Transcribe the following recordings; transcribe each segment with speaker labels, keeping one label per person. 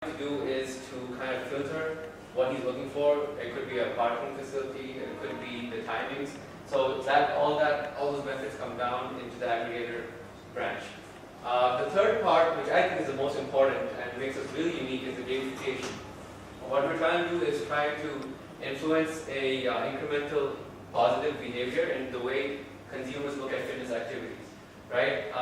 Speaker 1: to do is to kind of filter what he's looking for. It could be a parking facility, it could be the timings. So all those methods come down into the aggregator branch. The third part, which I think is the most important and makes us really unique, is the gamification. What we're trying to do is try to influence a incremental positive behavior in the way consumers look at fitness activities. Right?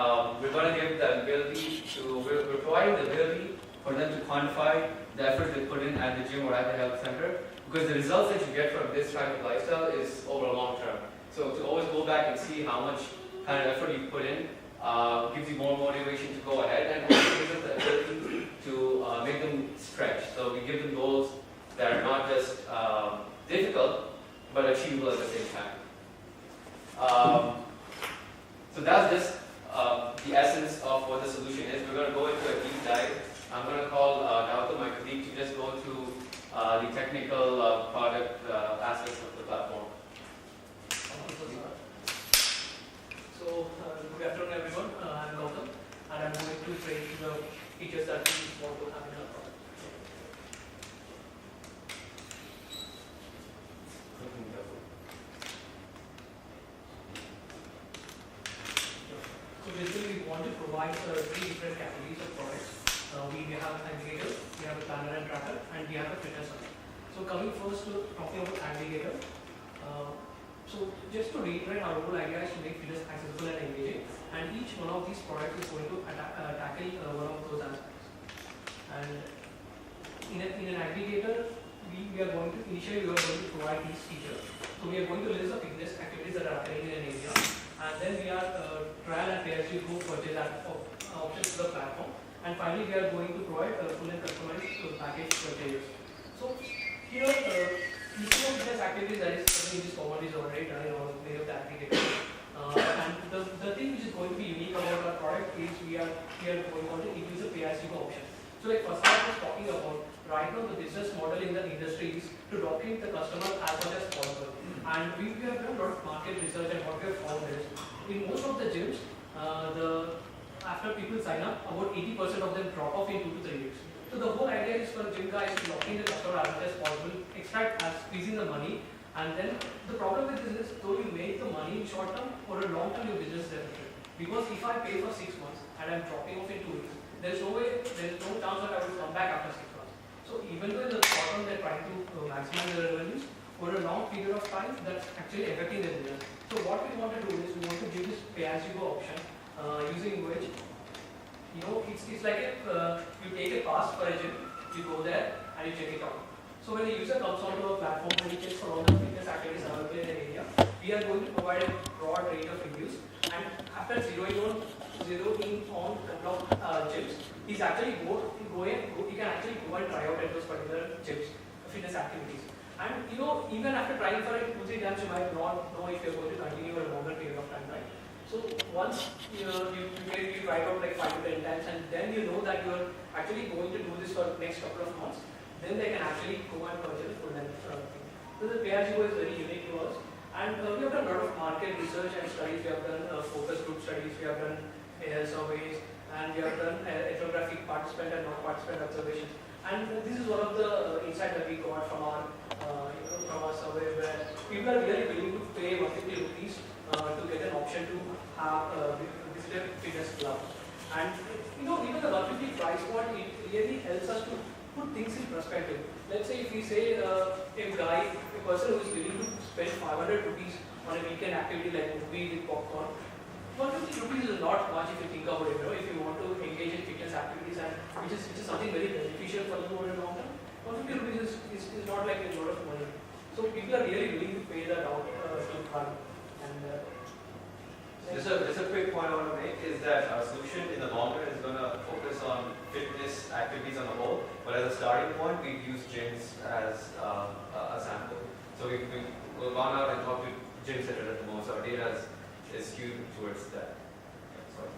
Speaker 1: We're going to give the ability to, we're providing the ability for them to quantify the effort they put in at the gym or at the health center, because the results that you get from this type of lifestyle is over a long term. So to always go back and see how much kind of effort you put in gives you more motivation to go ahead, and also gives them the ability to make them stretch. So we give them goals that are not just difficult, but achievable at the same time. So that's just the essence of what the solution is. We're going to go into a deep dive. I'm going to call Gautam, my colleague, to just go through the technical product aspects of the platform.
Speaker 2: So, good afternoon everyone. I'm Gautam, and I'm going to train the features that we want to have in our product. So basically, we want to provide three different categories of products. We have aggregator, we have a planner and tracker, and we have a fitness hub. So coming first to talking about aggregator. So just to reiterate, our whole idea is to make fitness accessible and engaging, and each one of these products is going to tackle one of those aspects. And in an aggregator, we are going to initially provide these features. So we are going to list the fitness activities that are occurring in an area, and then we are trial and pay as you go purchase options to the platform, and finally we are going to provide full and customized package purchases. So here, listing of fitness activities that is something which is common is already done in all many of the aggregators. And the thing which is going to be unique about our product is we are going to introduce a pay-as-you-go option. So like first I was talking about, right now the business model in the industry is to document the customer as much as possible. And we have done a lot of market research, and what we have found is, in most of the gyms, after people sign up, about 80% of them drop off in 2 to 3 weeks. So the whole idea is for the gym guys to lock in the customer as much as possible, extract as squeezing the money, and then the problem with this is, though you make the money in short term, for a long term your business is affected. Because if I pay for 6 months and I'm dropping off in 2 weeks, there is no chance that I will come back after 6 months. So even though in the short term they're trying to maximize their revenues, for a long period of time, that's actually affecting their business. So what we want to do is we want to give this pay-as-you-go option, using which, you know, it's like if you take a pass for a gym, you go there and you check it out. So when a user comes onto our platform and he checks for all the fitness activities available in an area, we are going to provide a broad range of reviews, and after zeroing in on a couple of gyms, he's actually he can actually go and try out at those particular gyms, fitness activities. And you know, even after trying for it 2-3 times, you might not know if you're going to continue a longer period of time, right? So once you try it out like 5 to 10 times, and then you know that you're actually going to do this for the next couple of months, then they can actually go and purchase full length thing. So the pay-as-you-go is very unique to us, and we have done a lot of market research and studies. We have done focus group studies, we have done surveys, and we have done ethnographic participant and non-participant observations. And this is one of the insights that we got from our survey, where people are really willing to pay 150 rupees to get an option to have visit a fitness club. And you know, even the 150 price point, it really helps us to put things in perspective. Let's say if we say a person who is willing to spend 500 rupees on a weekend activity like movie with popcorn, 150 rupees is not much if you think about it. You know, if you want to engage in fitness activities, and which is something very beneficial for you over a long term, 150 rupees is not like a lot of money. So people are really willing to pay that out to fun. And
Speaker 1: just a quick point I want to make is that our solution in the long run is going to focus on fitness activities on the whole, but as a starting point, we've used gyms as a sample. So we've gone out and talked to gyms that are at the most. Our data is skewed towards that. Sorry.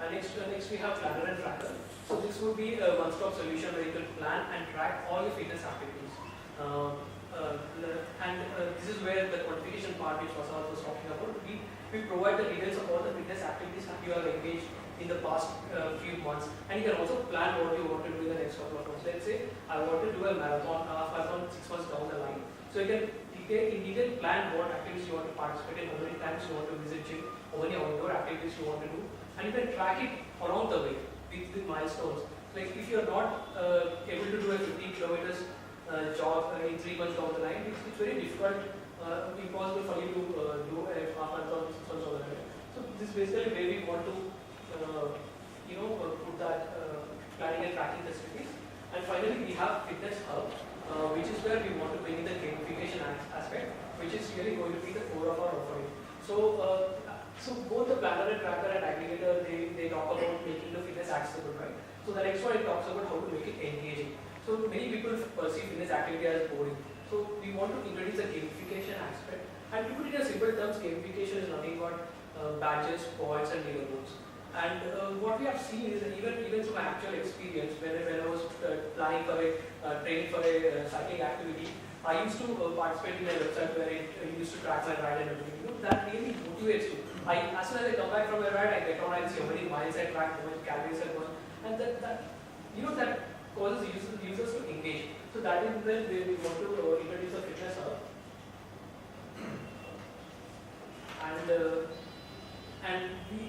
Speaker 2: And next we have planner and tracker. So this would be a one-stop solution where you can plan and track all your fitness activities. This is where the quantification part which Vasant was talking about. We provide the details of all the fitness activities that you are engaged in the past few months, and you can also plan what you want to do in the next couple of months. Let's say I want to do a marathon, half marathon 6 months down the line. So you can in detail plan what activities you want to participate in, how many times you want to visit gym, how many outdoor activities you want to do, and you can track it along the way with milestones. Like if you are not able to do a 15 kilometers jog in 3 months down the line, it's very difficult, impossible for you to do a half marathon 6 months down the line. So this is basically where we want to put that planning and tracking facilities. And finally, we have Fitness Hub, which is where we want to bring in the gamification aspect, which is really going to be the core of our offering. So, so both the planner and tracker and aggregator, they talk about making the fitness accessible, right? So the next one, it talks about how to make it engaging. So many people perceive fitness activity as boring. So we want to introduce a gamification aspect. And to put it in simple terms, gamification is nothing but badges, points, and leaderboards. And what we have seen is that even from my actual experience, when I was planning for training for a cycling activity, I used to participate in a website where it used to track my ride and everything. That really motivates you. As soon as I come back from a ride, I get on and see how many miles I tracked, how many calories I burned, and that causes users to engage. So that is where we want to introduce a fitness hub.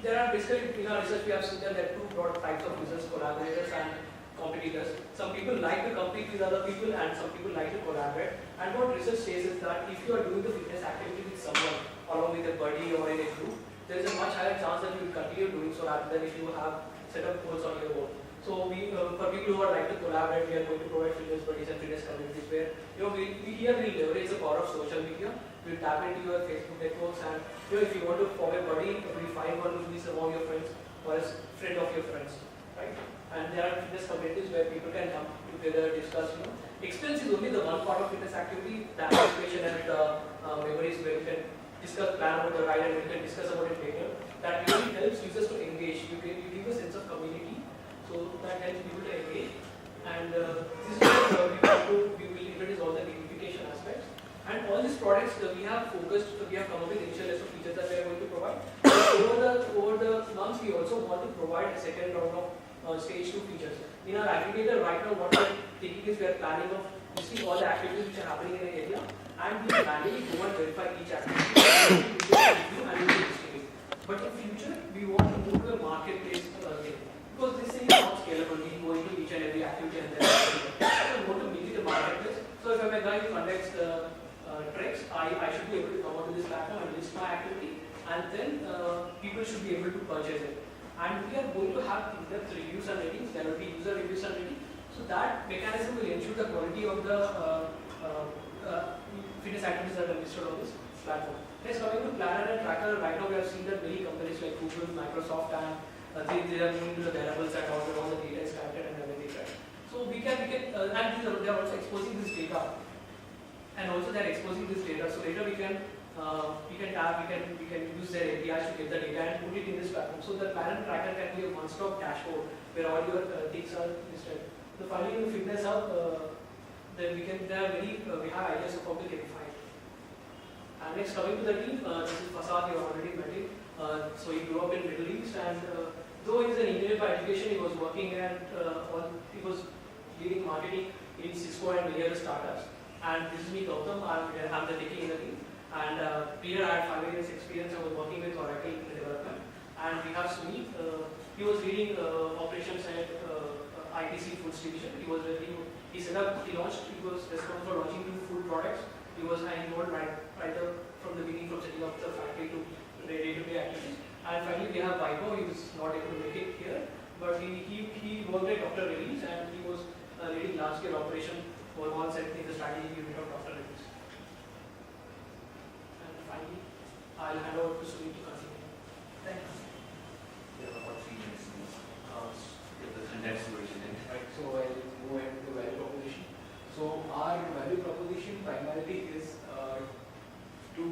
Speaker 2: There are basically, in our research, we have seen that there are two broad types of users: collaborators and competitors. Some people like to compete with other people, and some people like to collaborate. And what research says is that if you are doing the fitness activity with someone, along with a buddy or in a group, there is a much higher chance that you will continue doing so rather than if you have set up goals on your own. So for people who are like to collaborate, we are going to provide fitness buddies and fitness communities where we leverage the power of social media. We tap into your Facebook networks, and if you want to form a buddy, we find one who is among your friends or a friend of your friends, right? And there are fitness communities where people can come together, discuss. Experience is only the one part of fitness activity. The anticipation and memories where you can discuss, plan about the ride, and we can discuss about it later. That really helps users to engage. You give a sense of community, so that helps people to engage. And this is where we will introduce all the gamification aspects. And all these products we have come up with initial list of features that we are going to provide. Over the months, we also want to provide a second round of stage 2 features. In our aggregator right now, what we are thinking is we are planning of listing all the activities which are happening in an area, and we manually go and verify each activity and we will listing it. But in future, we want to move to a marketplace thing, because this thing is not scalable. We go into each and every activity and then we want to make it a marketplace. So if I'm a guy who conducts treks, I should be able to come onto this platform and list my activity, and then people should be able to purchase it. And we are going to have in-depth reviews and ratings. There will be user reviews and ratings. So that mechanism will ensure the quality of the fitness activities that are listed on this platform. Next, coming to planner and tracker, right now we have seen that many companies like Google, Microsoft, and they are moving to the wearables and all the data is collected and everything, right? So we can and they are also exposing this data. And also they are exposing this data, so later we can use their APIs to get the data and put it in this platform. So the planner tracker can be a one-stop dashboard where all your things are listed. So finally, in the fitness hub, then we have ideas of how to gamify it. And next, coming to the team, this is Fasad. You already met him. So he grew up in Middle East, and though he's an engineer by education, he was working he was leading marketing in Cisco and many other startups. And this is me, Gautam. I'm the techie in the team. And Peter, I had 5 years experience. I was working with Oracle in development. And we have Sumit. He was leading operations at ITC Foods division. He was he was responsible for launching 2 food products. He was involved right from the beginning, from setting up the factory to day-to-day activities. And finally, we have Vaibhav. He was not able to make it here, but he worked at Dr. Reddy's, and he was leading large-scale operation for one set in the strategy unit of Dr. Reddy's. And finally, I'll hand over to Sumit to continue. Thank you.
Speaker 3: We have about 3 minutes to get the condensed version in.
Speaker 4: Right, so I'll go ahead to the value proposition. So our value proposition primarily is to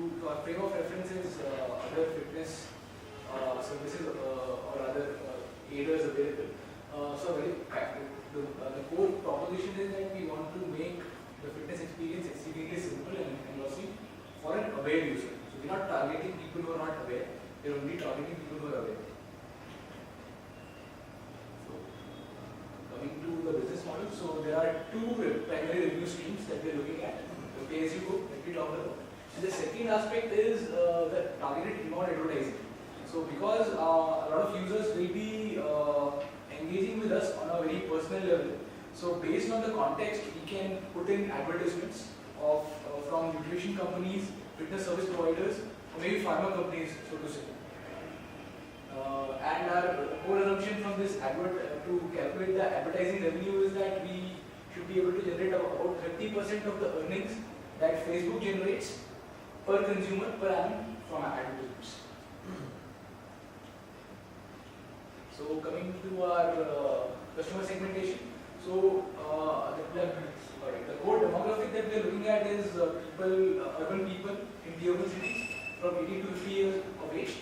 Speaker 4: frame of reference is other fitness services or other aiders available. The core proposition is that we want to make the fitness experience exceedingly simple and glossy for an aware user. So we're not targeting people who are not aware, we're only targeting people who are aware. model. So there are two primary revenue streams that we are looking at: the pay-as-you-go that we talked about, and the second aspect is the targeted inbound advertising. So because a lot of users will be engaging with us on a very personal level, so based on the context, we can put in advertisements of from nutrition companies, fitness service providers, or maybe pharma companies, so to say. And our core assumption from this to calculate the advertising revenue is that we should be able to generate about 30% of the earnings that Facebook generates per consumer per annum from advertisements. So coming to our customer segmentation, so the core demographic that we are looking at is urban people in tier 1 cities from 18 to 50 years of age.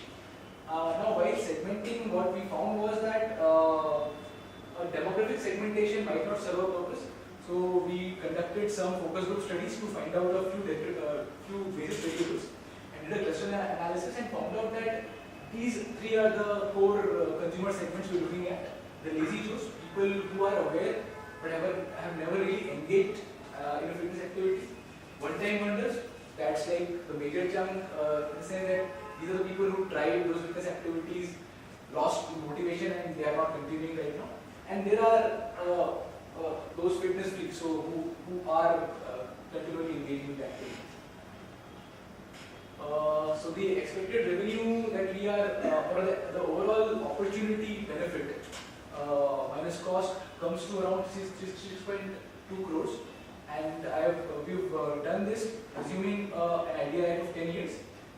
Speaker 4: Now, while segmenting, what we found was that a demographic segmentation might not serve a purpose. So we conducted some focus group studies to find out a few basis variables and did a cluster analysis and found out that these three are the core consumer segments we're looking at. The lazy Joes, people who are aware but have never really engaged in a fitness activity. One-time wonders, that's like the major chunk in the sense that these are the people who tried those fitness activities, lost motivation, and they are not continuing right now. And there are those fitness freaks who are continually engaging with activities. So the expected revenue that we are, or the overall opportunity benefit minus cost comes to around 6.2 crores. And we've done this assuming an idea life of 10 years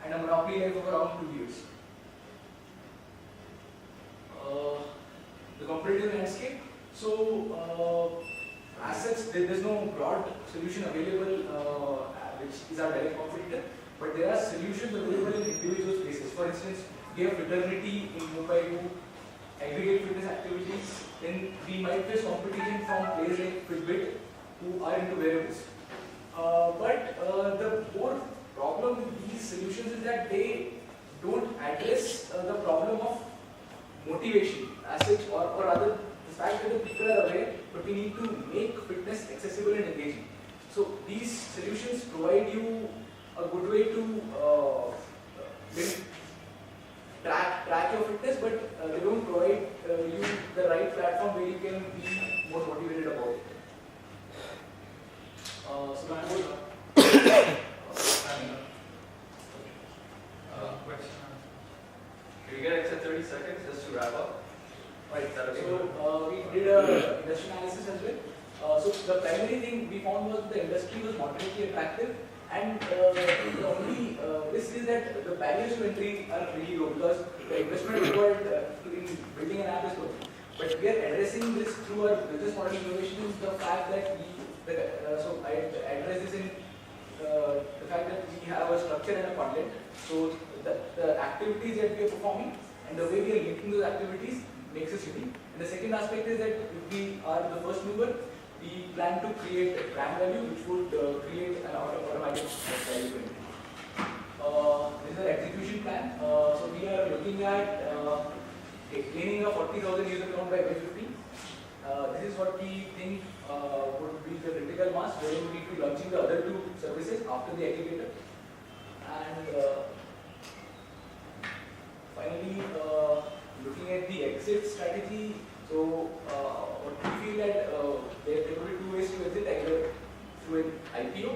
Speaker 4: and a monopoly life of around 2 years. The competitive landscape. So, as such, there's no broad solution available which is our direct competitor, but there are solutions available in individual spaces. For instance, we have fraternity in Mumbai who aggregate fitness activities. Then we might face competition from players like Fitbit who are into wearables. But the core problem with these solutions is that they don't address the problem of motivation as such, or rather the fact that the people are aware, but we need to make fitness accessible and engaging. So these solutions provide you a good way to track your fitness, but they don't provide you the right platform where you can be more motivated about it.
Speaker 1: Question. Can we get extra 30 seconds just to wrap up?
Speaker 4: Right.
Speaker 1: Is that okay?
Speaker 4: So we did a industry analysis as well. So the primary thing we found was the industry was moderately attractive, and the only risk is that the barriers to entry are really low because the investment required in building an app is low. But we are addressing this through our business model innovation is the fact that so I address this in the fact that we have a structure and a content. So the activities that we are performing and the way we are linking those activities makes us unique. And the second aspect is that if we are the first mover, we plan to create a brand value which would create an automatic value. This is our execution plan. So we are looking at gaining a 40,000 user count by 2015. This is what we think would be the critical mass where we need to be launching the other two services after the aggregator. And finally, looking at the exit strategy, so what we feel that there will be two ways to exit, either through an IPO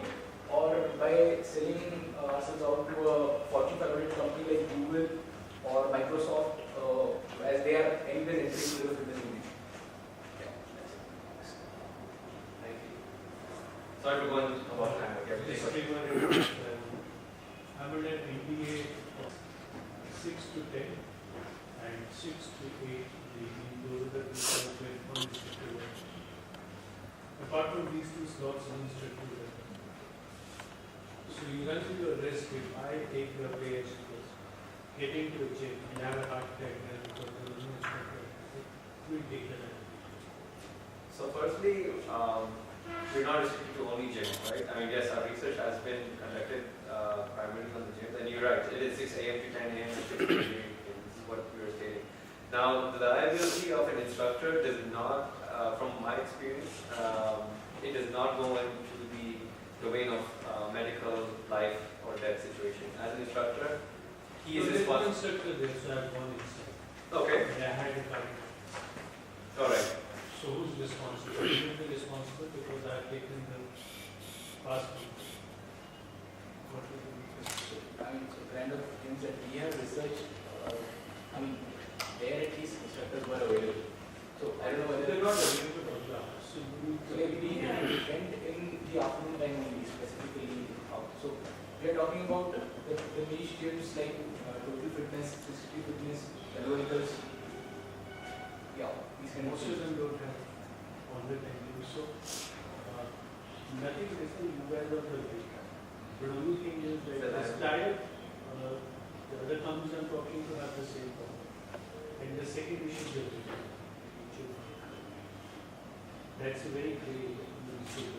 Speaker 4: or by selling ourselves out to a Fortune 500 company like Google or Microsoft, as they are anyways entering into the fitness industry.
Speaker 1: Thank you. Sorry for going about time. Okay, please.
Speaker 5: I would have MBA of 6 to 10 and 6 to 8 those are the results with unrestricted ones. Apart from these two slots, unrestricted ones. So you run into a risk if I take the pay first, getting to a gym and have a heart attack and because there is no instructor, it will take the time.
Speaker 1: So firstly, we're not restricted to only gym, right? I mean, yes, our research has been conducted primarily on the gym, and you're right, it is 6 a.m. to 10 a.m. This is what we were stating. Now, the liability of an instructor does not from my experience, it does not go into the domain of medical, life, or death situation. As an instructor, he is responsible.
Speaker 5: Instructor there, so I have one instructor.
Speaker 1: Okay.
Speaker 5: And I had a target.
Speaker 1: All right.
Speaker 5: So who's responsible? You will be responsible because I have taken the passport. What will be responsible?
Speaker 4: I mean, so kind of things that we have researched, I mean, there at least instructors were available. So I don't know whether
Speaker 5: They're not available on the hours. So you need
Speaker 4: so
Speaker 5: to
Speaker 4: maybe we went in the afternoon time only specifically out. So we are talking about the niche gyms like Total Fitness, 360 Fitness, Hello Healers. Yeah, these kind of
Speaker 5: most of
Speaker 4: things.
Speaker 5: them don't have online time. So nothing is you guys are the big. But only thing is that this diet, the other companies I'm talking to have the same problem. And the second issue is the that's a very great issue.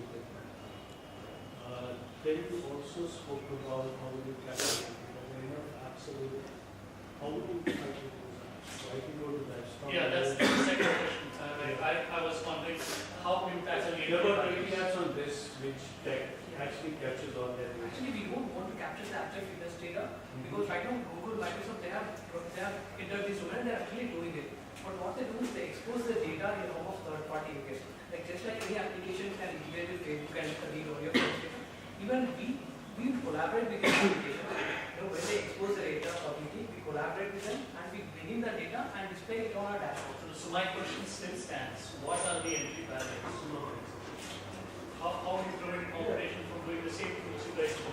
Speaker 5: Then you also spoke about how you calculate because there are enough absolute. How would you calculate those apps? So I can go to that.
Speaker 2: Yeah, that's the second question. I was wondering how impacts are
Speaker 5: There were 20 apps on this which actually captures all that.
Speaker 2: Actually, we don't want to capture the actual fitness data because right now Google, Microsoft, they have entered this domain and they're actually doing it. But what they do is they expose the data in the form of third-party applications. Like just like any application can integrate with Facebook and Read or your application, even we collaborate with these applications. When they expose the data publicly, we collaborate with them and we bring in the data and display it on our dashboard.
Speaker 6: So my question still stands. What are the entry barriers? How do you prevent competition from doing the same thing which you guys do?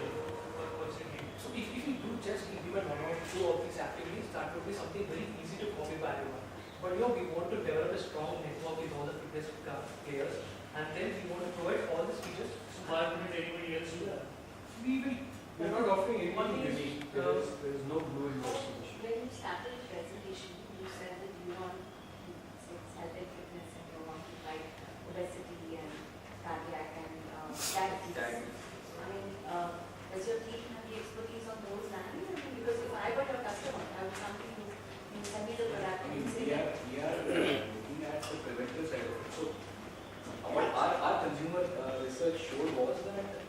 Speaker 6: What's your name?
Speaker 2: So if we do just implement one or two of these activities, that would be something very easy to copy by everyone. But we want to develop a strong network with all the fitness players, and then we want to provide all these features.
Speaker 6: So why wouldn't anybody else do that?
Speaker 2: We will.
Speaker 5: We're not offering
Speaker 2: One
Speaker 5: anything
Speaker 2: thing is,
Speaker 5: unique. There is no blue invoice solution.
Speaker 7: When you started the presentation, you said that you want health and fitness and you want to fight obesity and cardiac and diabetes. I mean, does your team have the expertise on those lines? I mean, because if I were your customer, I would come to you, you send me the product
Speaker 4: I
Speaker 7: and
Speaker 4: mean,
Speaker 7: say,
Speaker 4: we are looking at the preventive side of it. So what our consumer research showed was that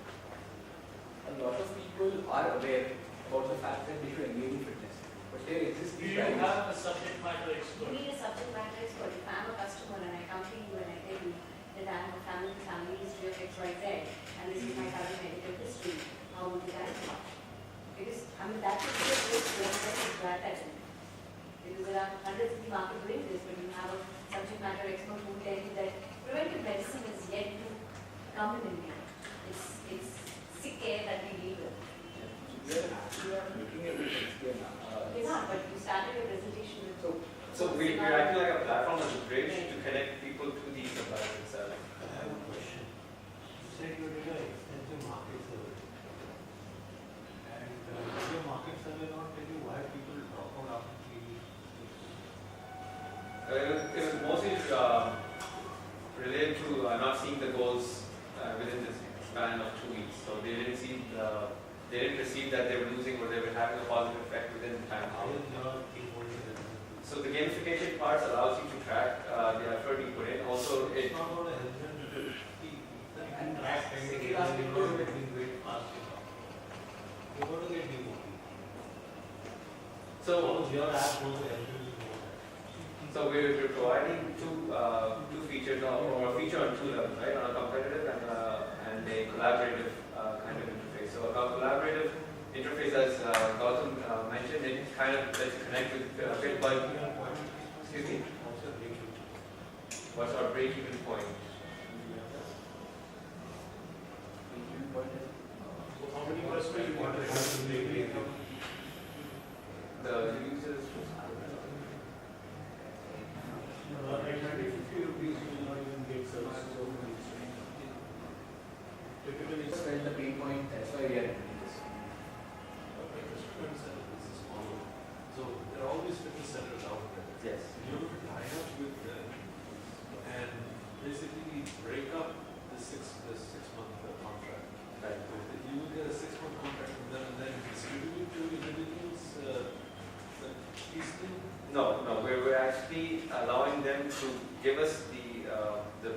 Speaker 4: a lot of people are aware about the fact that they should engage in fitness, but there exists
Speaker 6: Do
Speaker 4: these
Speaker 6: you
Speaker 4: barriers.
Speaker 6: have a subject matter
Speaker 7: you
Speaker 6: expert?
Speaker 7: need a subject matter expert. If I'm a customer and I come to you and I tell you that I'm a family history of XYZ and this is my current medical history, how would you guys do? Because, I mean, that would be a great way to grab that in. Because there are hundreds in the market doing this, but you have a subject matter expert who will tell you that preventive medicine is yet to come in India. It's sick care that we deal with.
Speaker 4: We are looking at it here now.
Speaker 7: You're not, but you started your presentation with.
Speaker 1: So we're acting like a platform as a bridge to connect people to the suppliers themselves.
Speaker 8: I have a question. You said you did an extensive market survey. And did your market survey not tell you why people drop out after 3 weeks?
Speaker 1: It was mostly related to not seeing the goals within this span of 2 weeks. So they didn't perceive that they were losing or they were having a positive effect within the time.
Speaker 8: How is your team holding it?
Speaker 1: So the gamification parts allows you to track the effort you put in. Also,
Speaker 8: It's
Speaker 1: it
Speaker 8: not going to help them to do it. You can track and
Speaker 4: Second
Speaker 8: you're
Speaker 4: last
Speaker 8: not
Speaker 4: because-
Speaker 8: getting great fast enough. You're going to get demotivated.
Speaker 1: so
Speaker 8: Your app going to help you to know that.
Speaker 1: so we're providing two features or a feature on two levels, right? On a competitive and a collaborative kind of interface. So a collaborative interface, as Gautam mentioned, it kind of lets you connect with Fitbud. Excuse me.
Speaker 8: Also, they should.
Speaker 1: What's our break-even point?
Speaker 5: So how many customers you want to have to make?
Speaker 1: The users.
Speaker 5: Like 150 rupees, you will not even get services over this. Typically,
Speaker 4: Just felt the pain point, that's why we are doing this.
Speaker 9: So there are always fitness centers out there.
Speaker 1: Yes.
Speaker 9: You would line up with them and basically break up the six month contract.
Speaker 1: Right.
Speaker 9: So you would get a 6-month contract from them and then distribute to individuals easily.
Speaker 1: No, we're actually allowing them to give us the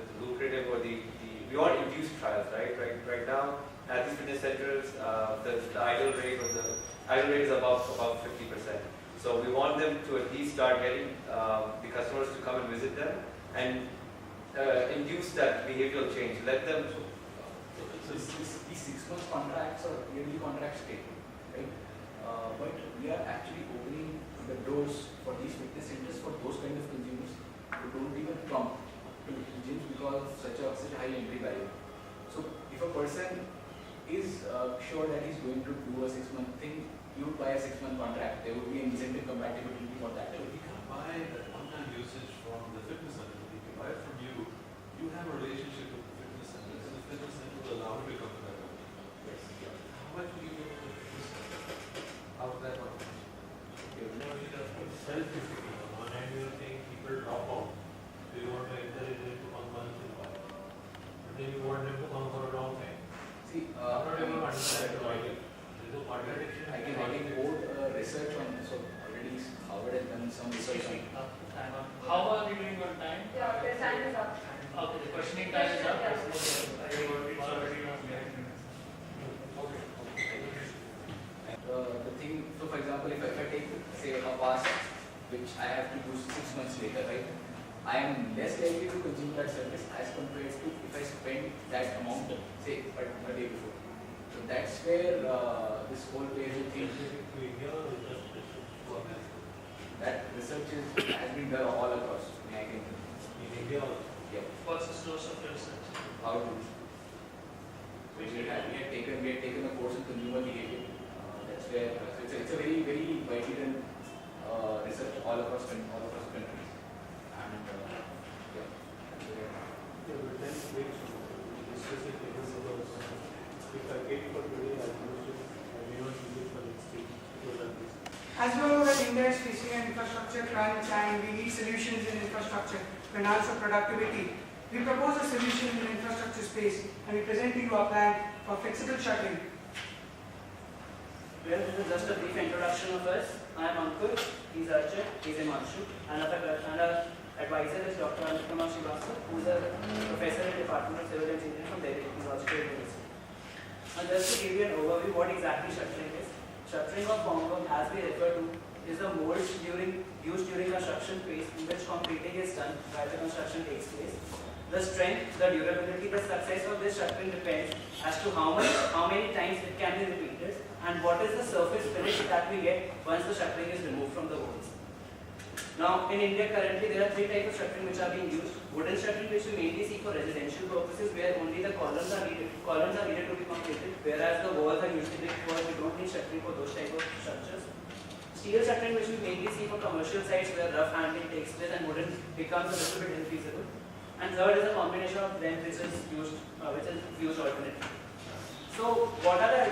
Speaker 1: failure rate is about 50%. So we want them to at least start getting the customers to come and visit them and induce that behavioral change. Let them.
Speaker 4: So these 6 month contracts or yearly contracts take, right? But we are actually opening the doors for these fitness centers for those kind of consumers who don't even come to gyms because of such a high entry barrier. So if a person is sure that he's going to do a 6 month thing, he would buy a 6 month contract. There would be an incentive compatibility for that.
Speaker 9: You can't buy that one-time usage from the fitness center. If you buy it from you, you have a relationship with the fitness center, and the fitness center will allow you to come to that one.
Speaker 4: Yes.
Speaker 9: How much will you go to the fitness center? How would that work?
Speaker 8: It's self-defeating. On one hand, you are saying people drop out. So you want to encourage them to come once in a while. But then you want them to come for a long time.
Speaker 4: See,
Speaker 8: I'm not able to understand why. There is a contradiction.
Speaker 4: I can quote research on this. So already Harvard has done some research on.
Speaker 6: How are we doing on time?
Speaker 7: Yeah, the time is up.
Speaker 6: Okay, the questioning time is up. It's already on.
Speaker 4: The thing, so for example, if I take, say, a pass which I have to do 6 months later, right? I am less likely to consume that service as compared to if I spend that amount, say, a day before. So that's where this whole behavioral thing, that research has been done all across. I can,
Speaker 8: In India also.
Speaker 4: yeah,
Speaker 6: What's the source of your research?
Speaker 4: how to. We had taken a course in consumer behavior. That's where it's a very widely done research all across the country. And yeah.
Speaker 5: Yeah, but then wait, discuss it later because if I get for today, I may not use it for next week because of this.
Speaker 10: As we all know that India is facing an infrastructure crunch and we need solutions in infrastructure to enhance our productivity. We propose a solution in the infrastructure space and we present to you our plan for flexible shuttling.
Speaker 11: Well, this is just a brief introduction of us. I am Ankur, he's Archit, he's Himanshu, and our advisor is Dr. Anupama Srivastava, who is a professor in the Department of Civil Engineering from Delhi Technological University. And just to give you an overview what exactly shuttering is. Shuttering or formwork, as we refer to, is the molds used during construction phase in which concreting is done while the construction takes place. The strength, the durability, the success of this shuttering depends as to how many times it can be repeated and what is the surface finish that we get once the shuttering is removed from the walls. Now, in India currently there are 3 types of shuttering which are being used. Wooden shuttering, which we mainly see for residential purposes, where only the columns are needed to be completed, whereas the walls are usually brick walls. We don't need shuttering for those type of structures. Steel shuttering, which we mainly see for commercial sites where rough handling takes place and wooden becomes a little bit infeasible. And third is a combination of them which is used alternately. So what are the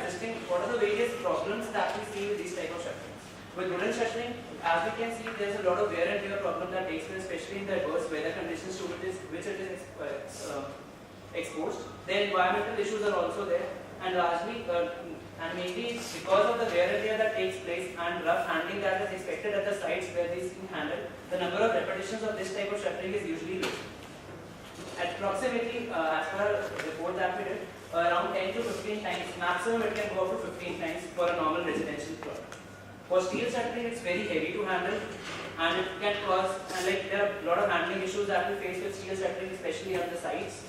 Speaker 11: various problems that we see with these type of shuttering? With wooden shuttering, as we can see, there is a lot of wear and tear problem that takes place, especially in the adverse weather conditions to which it is exposed. The environmental issues are also there, and largely and mainly because of the wear and tear that takes place and rough handling that is expected at the sites where these being handled, the number of repetitions of this type of shuttering is usually low. Approximately, as per a report that we did, around 10 to 15 times, maximum it can go up to 15 times for a normal residential plot. For steel shuttering, it's very heavy to handle and it can cause, and like there are a lot of handling issues that we face with steel shuttering, especially on the sites.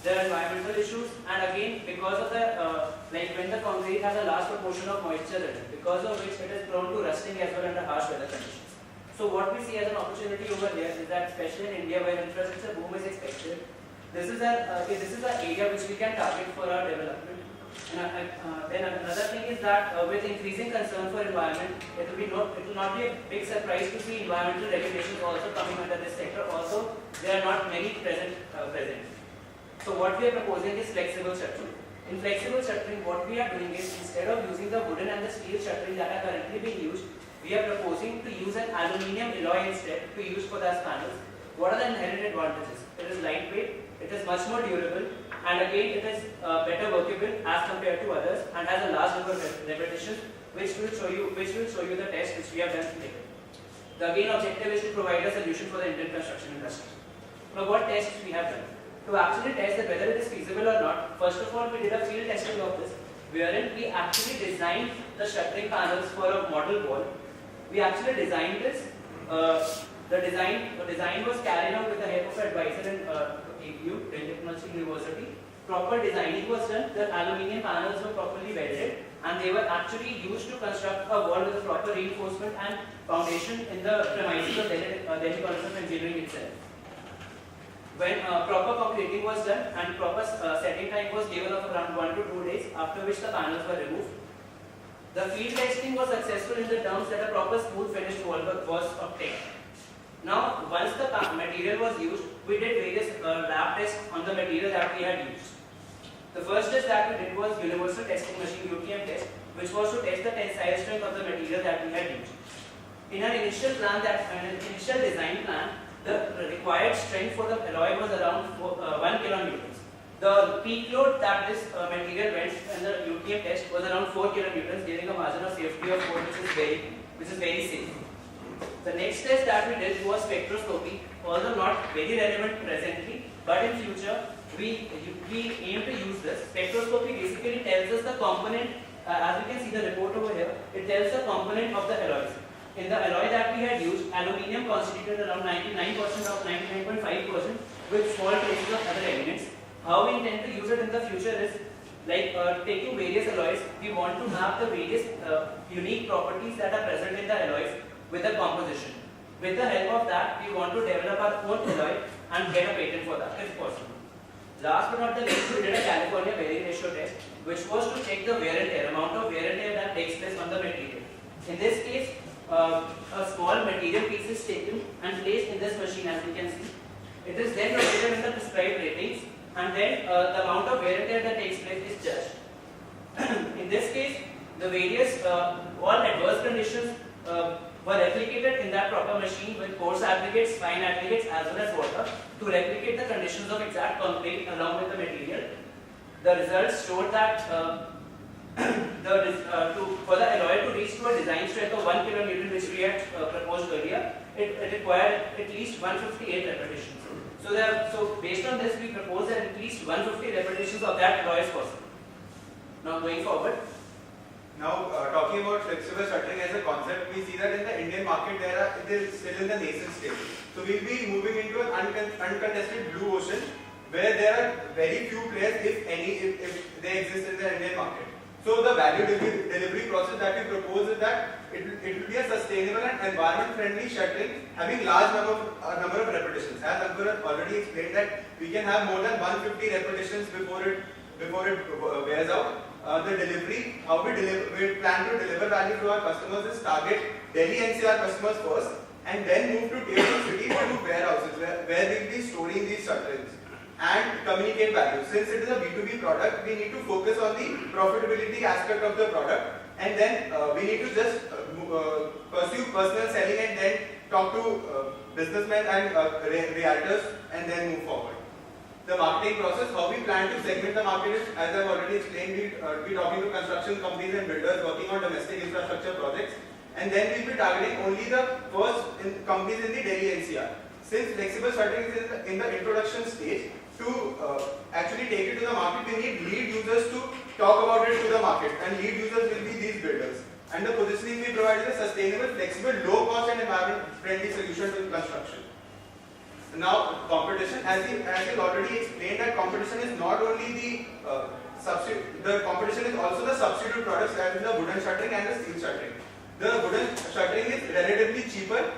Speaker 11: There are environmental issues, and again, because of the, when the concrete has a large proportion of moisture in it, because of which it is prone to rusting as well under harsh weather conditions. So what we see as an opportunity over here is that, especially in India where infrastructure boom is expected, this is an area which we can target for our development. And then another thing is that with increasing concern for environment, it will not be a big surprise to see environmental regulations also coming under this sector. Also, there are not many present. So what we are proposing is flexible shuttering. In flexible shuttering, what we are doing is, instead of using the wooden and the steel shuttering that are currently being used, we are proposing to use an aluminium alloy instead to use for those panels. What are the inherent advantages? It is lightweight, it is much more durable, and again it is better workable as compared to others, and has a large number of repetitions, which will show you the test which we have done today. The main objective is to provide a solution for the Indian construction industry. Now, what tests we have done? To actually test that whether it is feasible or not, first of all, we did a field testing of this wherein we actually designed the shuttering panels for a model wall. We actually designed this. The design was carried out with the help of advisor in APU, Delhi Technological University. Proper designing was done. The aluminium panels were properly welded, and they were actually used to construct a wall with a proper reinforcement and foundation in the premises of Delhi College of Engineering itself. When proper concreting was done and proper setting time was given of around 1 to 2 days, after which the panels were removed. The field testing was successful in the terms that a proper smooth finished wall was obtained. Now, once the material was used, we did various lab tests on the material that we had used. The first test that we did was Universal Testing Machine UTM test, which was to test the tensile strength of the material that we had used. In an initial design plan, the required strength for the alloy was around 1 kilonewtons. The peak load that this material went in the UTM test was around 4 kilonewtons, giving a margin of safety of 4, which is very safe. The next test that we did was spectroscopy, although not very relevant presently, but in future we aim to use this. Spectroscopy basically tells us the component, as you can see the report over here, it tells the component of the alloys. In the alloy that we had used, aluminium constituted around 99% of 99.5% with small traces of other elements. How we intend to use it in the future is like taking various alloys, we want to map the various unique properties that are present in the alloys with the composition. With the help of that, we want to develop our own alloy and get a patent for that if possible. Last but not the least, we did a California bearing ratio test, which was to check the wear and tear, amount of wear and tear that takes place on the material. In this case, a small material piece is taken and placed in this machine, as you can see. It is then rotated in the prescribed ratings, and then the amount of wear and tear that takes place is judged. In this case, the various all adverse conditions were replicated in that proper machine with coarse aggregates, fine aggregates, as well as water to replicate the conditions of exact concrete along with the material. The results showed that for the alloy to reach to a design strength of 1 kilonewton, which we had proposed earlier, it required at least 158 repetitions. So based on this, we propose that at least 150 repetitions of that alloy is possible. Now going forward.
Speaker 12: Now, talking about flexible shuttering as a concept, we see that in the Indian market it is still in the nascent stage. So we'll be moving into an uncontested blue ocean where there are very few players, if any, if they exist in the Indian market. So the value delivery process that we propose is that it will be a sustainable and environment-friendly shuttering having large number of repetitions. As Ankur already explained that we can have more than 150 repetitions before it wears out. The delivery, how we plan to deliver value to our customers is target Delhi NCR customers first and then move to tier 2 cities to warehouses where we'll be storing these shutterings and communicate value. Since it is a B2B product, we need to focus on the profitability aspect of the product, and then we need to just pursue personal selling and then talk to businessmen and realtors and then move forward. The marketing process, how we plan to segment the market is, as I've already explained, we'll be talking to construction companies and builders working on domestic infrastructure projects, and then we'll be targeting only the first companies in the Delhi NCR. Since flexible shuttering is in the introduction stage, to actually take it to the market, we need lead users to talk about it to the market, and lead users will be these builders. And the positioning we provide is a sustainable, flexible, low cost and environment friendly solution to construction. Now, competition, as he already explained, that competition is not only the competition is also the substitute products, as in the wooden shuttering and the steel shuttering. The wooden shuttering is relatively cheaper,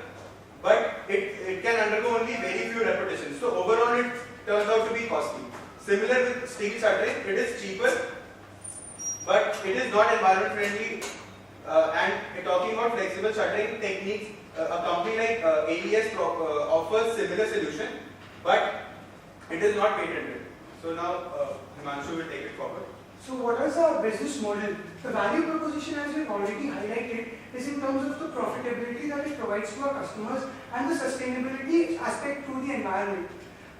Speaker 12: but it can undergo only very few repetitions. So overall, it turns out to be costly. Similar with steel shuttering, it is cheaper, but it is not environment friendly. And talking about flexible shuttering techniques, a company like AES offers similar solution, but it is not patented. So now Himanshu will take it forward.
Speaker 10: So what is our business model? The value proposition, as we've already highlighted, is in terms of the profitability that it provides to our customers and the sustainability aspect to the environment.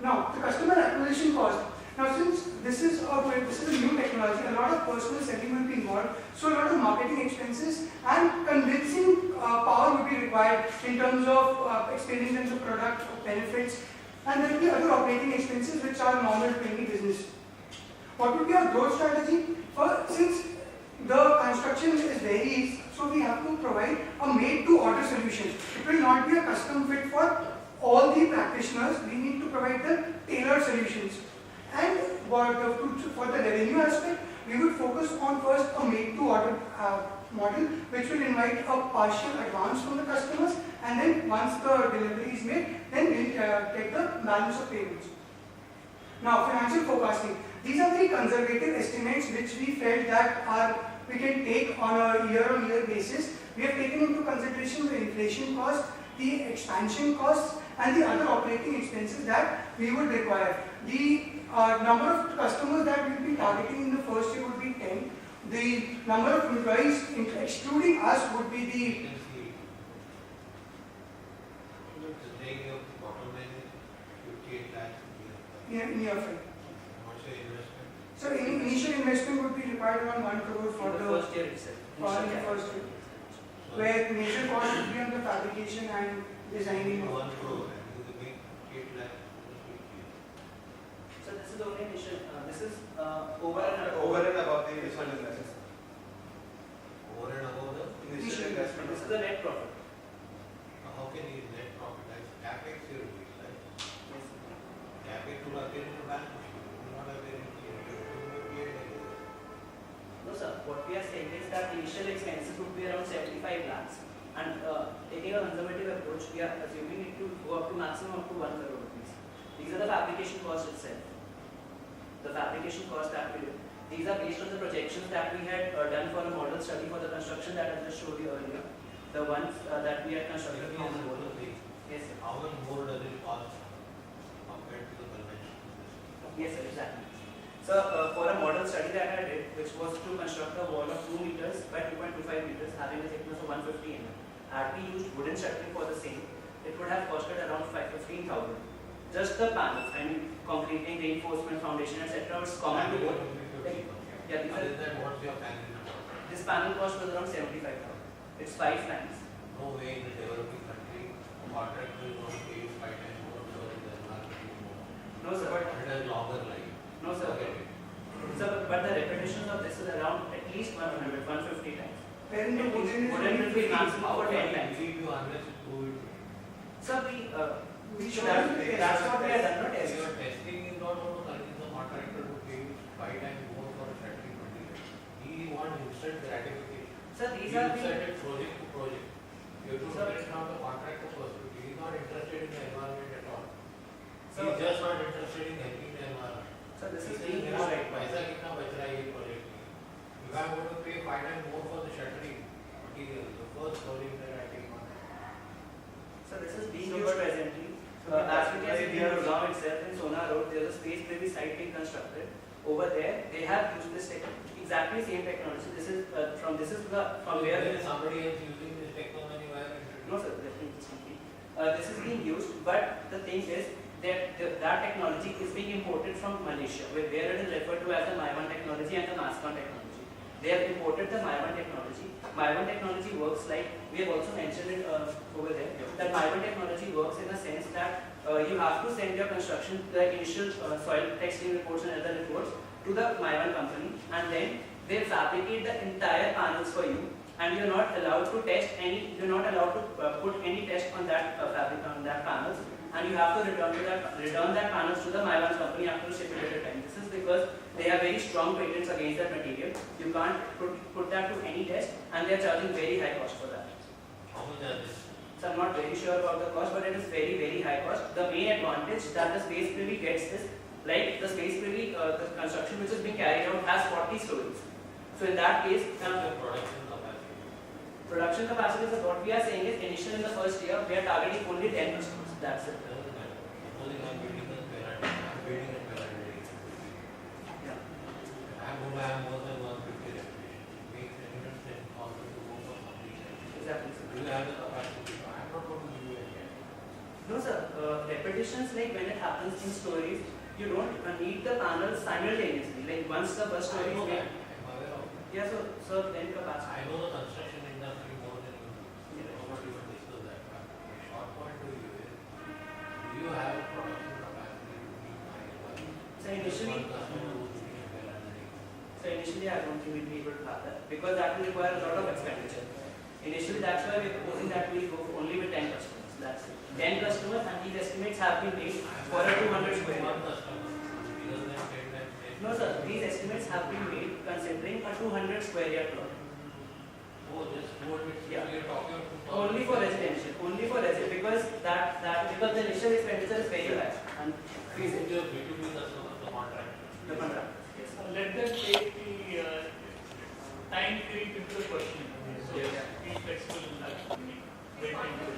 Speaker 10: Now, the customer acquisition cost. Now, since this is a new technology, a lot of personal selling will be involved, so a lot of marketing expenses and convincing power will be required in terms of explaining them the product benefits, and there will be other operating expenses which are normal to any business. What would be our growth strategy? Since the construction is very, so we have to provide a made-to-order solution. It will not be a custom fit for all the practitioners. We need to provide the tailored solutions. And for the revenue aspect, we would focus on first a made-to-order model, which will invite a partial advance from the customers, and then once the delivery is made, then we'll get the balance of payments. Now, financial forecasting. These are very conservative estimates which we felt that we can take on a year-on-year basis. We have taken into consideration the inflation cost, the expansion costs, and the other operating expenses that we would require. The number of customers that we will be targeting in the first year would be 10. The number of employees, excluding us, would be the near field. So initial investment would be required around 1 crore for the
Speaker 11: first year itself.
Speaker 10: for the first year, where major cost would be on the fabrication and designing.
Speaker 8: 1 crore and you make 8 lakh.
Speaker 11: So this is the only initial. This is over and
Speaker 12: above the initial investment.
Speaker 8: Over and above the
Speaker 12: Initial investment.
Speaker 11: This is the net profit.
Speaker 8: how can you net profit? Like capex you release, right?
Speaker 11: Yes.
Speaker 8: Capex will appear in the balance sheet. It will not appear in P&L.
Speaker 11: No sir, what we are saying is that initial expenses would be around 75 lakhs, and taking a conservative approach, we are assuming it to go up to maximum up to 1 crore rupees. These are the fabrication costs itself. The fabrication cost that we do. These are based on the projections that we had done for a model study for the construction that I just showed you earlier. The ones that we had constructed on the model. Yes sir.
Speaker 8: How much more does it cost compared to the conventional?
Speaker 11: Yes sir, exactly. So for a model study that I did, which was to construct a wall of 2 meters by 2.25 meters having a thickness of 150 mm, had we used wooden shuttering for the same, it would have costed around 15,000. Just the panels, I mean concreting, reinforcement, foundation, etc. was common to both. Yeah,
Speaker 8: Other than what's your panel?
Speaker 11: this panel cost was around 75,000. It's 5 times.
Speaker 8: No way in the developing country, contractor is going to pay you 5 times more because it does not pay more.
Speaker 11: No sir, but
Speaker 8: It has longer life.
Speaker 11: no sir. So, but the repetition of this is around at least 100, 150 times.
Speaker 10: Wherein the wooden is
Speaker 11: Wooden will be maximum
Speaker 8: How
Speaker 11: for
Speaker 8: can
Speaker 11: 10
Speaker 8: you
Speaker 11: times.
Speaker 8: believe you unless you do it?
Speaker 11: So
Speaker 10: we should
Speaker 11: that's
Speaker 10: have
Speaker 11: what we have done, not test.
Speaker 8: Your testing is not going to convince the contractor to pay you 5 times more for a shuttering material. He wants instant gratification.
Speaker 11: So these
Speaker 8: He
Speaker 11: are
Speaker 8: looks
Speaker 11: the
Speaker 8: at it project to project. You have to look at it from the contractor perspective. He is not interested in the environment at all. He is just not interested in helping the environment.
Speaker 11: So this
Speaker 8: He
Speaker 11: is
Speaker 8: says,
Speaker 11: being
Speaker 8: "मेरा
Speaker 11: used right now.
Speaker 8: पैसा कितना बच रहा है ये project में? If I am going to pay 5 times more for the shuttering material, the first project that I take on.
Speaker 11: So this is being used presently. As we can see here now itself in Sona Road, there is a space privy site being constructed. Over there, they have used this exactly same technology. This is from where
Speaker 8: There is somebody else using this technology where
Speaker 11: no sir, definitely this will be. This is being used, but the thing is that that technology is being imported from Malaysia, where it is referred to as the Maiwan technology and the Mascon technology. They have imported the Maiwan technology. Maiwan technology works like, we have also mentioned it over there, that Maiwan technology works in a sense that you have to send your construction, the initial soil testing reports and other reports to the Maiwan company, and then they fabricate the entire panels for you, and you're not allowed to test any, you're not allowed to put any test on that fabric, on that panels, and you have to return that panels to the Maiwan company after a stipulated time. This is because they have very strong patents against that material. You can't put that to any test, and they are charging very high cost for that.
Speaker 8: how much are this?
Speaker 11: So I'm not very sure about the cost, but it is very, very high cost. The main advantage that the space privy gets is, like the space privy, the construction which is being carried out has 40 stories. So in that case, production capacity is what we are saying is initial in the first year, we are targeting only 10 customers. That's it.
Speaker 8: Supposing I am building a pyramid.
Speaker 11: Yeah.
Speaker 8: I am going to have more than 150 repetitions. It makes any sense also to go for something else.
Speaker 11: Exactly.
Speaker 8: Do you have the capacity? I am not going to give you any.
Speaker 11: No sir, repetitions like when it happens in stories, you don't need the panels simultaneously. Like once the first story is made.
Speaker 8: I am aware of it.
Speaker 11: Yeah, so then capacity.
Speaker 8: I know the construction industry more than you do. You know not even discuss that. My short point to you is, do you have a production capacity to meet my requirements?
Speaker 11: So initially,
Speaker 8: One customer who is looking at well underneath.
Speaker 11: so initially I don't think we'll be able to have that because that will require a lot of expenditure. Initially, that's why we're proposing that we'll go only with 10 customers. That's it. 10 customers, and these estimates have been made for a 200 square meter. No sir, these estimates have been made considering a 200 square yard plot. Yeah. Only for residential, because because the initial expenditure is very high and feasible. The contract. Yes.
Speaker 6: Let them take the time creep into the question. So be flexible in that. Wait into it.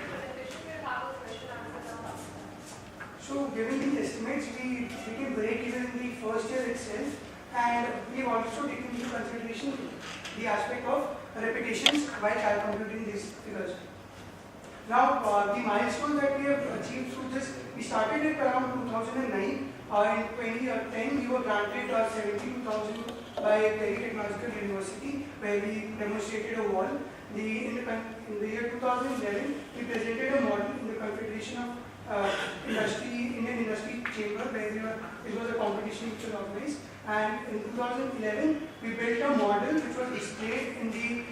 Speaker 10: So given these estimates, we can break even in the first year itself, and we have also taken into consideration the aspect of repetitions while computing these figures. Now, the milestone that we have achieved through this, we started it around 2009. In 2010, we were granted 72,000 by Delhi Technological University, where we demonstrated a wall. In the year 2011, we presented a model in the Confederation of Indian Industry Chamber, where it was a competition which was organized. And in 2011, we built a model which was displayed in the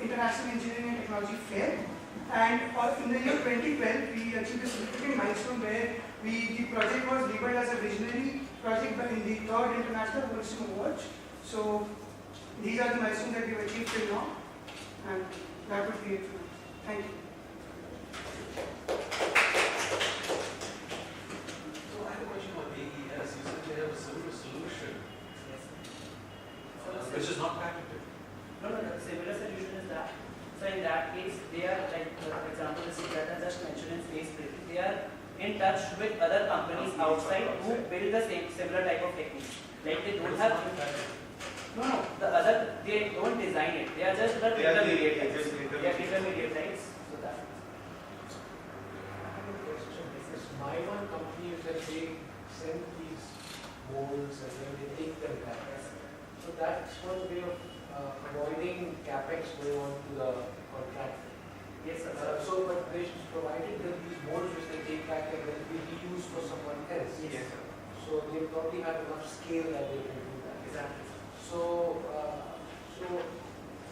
Speaker 10: International Engineering and Technology Fair. And in the year 2012, we achieved a significant milestone where the project was labeled as a visionary project in the 3rd International Wilson Awards. So these are the milestones that we have achieved till now, and that would be it. Thank you.
Speaker 9: So I have a question on AES. You said they have a similar solution, which is not patented.
Speaker 11: No, the similar solution is that. So in that case, they are like, for example, the city that I just mentioned in space briefing, they are in touch with other companies outside who build the same similar type of techniques. Like they don't have. They don't design it. They are just the intermediate types. They are intermediate types. So that.
Speaker 4: My one company is that they send these molds and then they take them back. So that's one way of avoiding capex going on to the contractor.
Speaker 11: Yes, sir.
Speaker 4: But they provided that these molds which they take back and will be reused for someone else.
Speaker 11: Yes, sir.
Speaker 4: So they probably have enough scale that they can do that.
Speaker 11: Exactly.
Speaker 4: So, I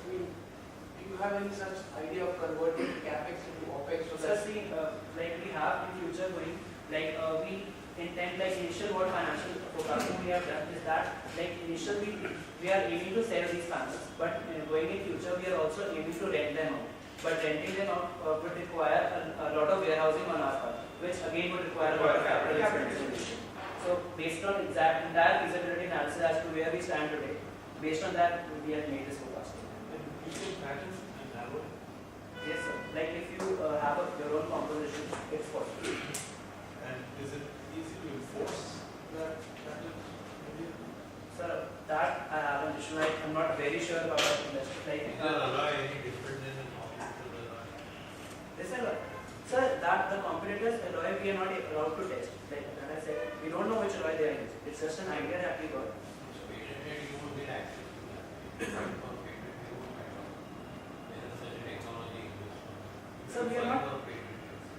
Speaker 4: mean, do you have any such idea of converting capex into opex? So
Speaker 11: Sir, see, like we have in future going, like we intend, like initial what financial forecasting we have done is that, like initially we are aiming to sell these panels, but going in future we are also aiming to rent them out. But renting them out would require a lot of warehousing on our part, which again would require a lot of capital expenditure. So based on entire feasibility analysis as to where we stand today, based on that we have made this forecast.
Speaker 9: And you can patent and alloy?
Speaker 11: Yes, sir. Like if you have your own composition, it's possible.
Speaker 9: And is it easy to enforce that patent?
Speaker 11: Sir, that I have an issue. I'm not very sure about that industry. Like,
Speaker 8: is the alloy any different than an optical alloy?
Speaker 11: This alloy. Sir, that the competitors' alloy we are not allowed to test. Like that I said, we don't know which alloy they are using. It's just an idea that we got.
Speaker 8: So patented, you won't get access to that. On patent, you won't find out. There is such a technology exists.
Speaker 11: So we are not.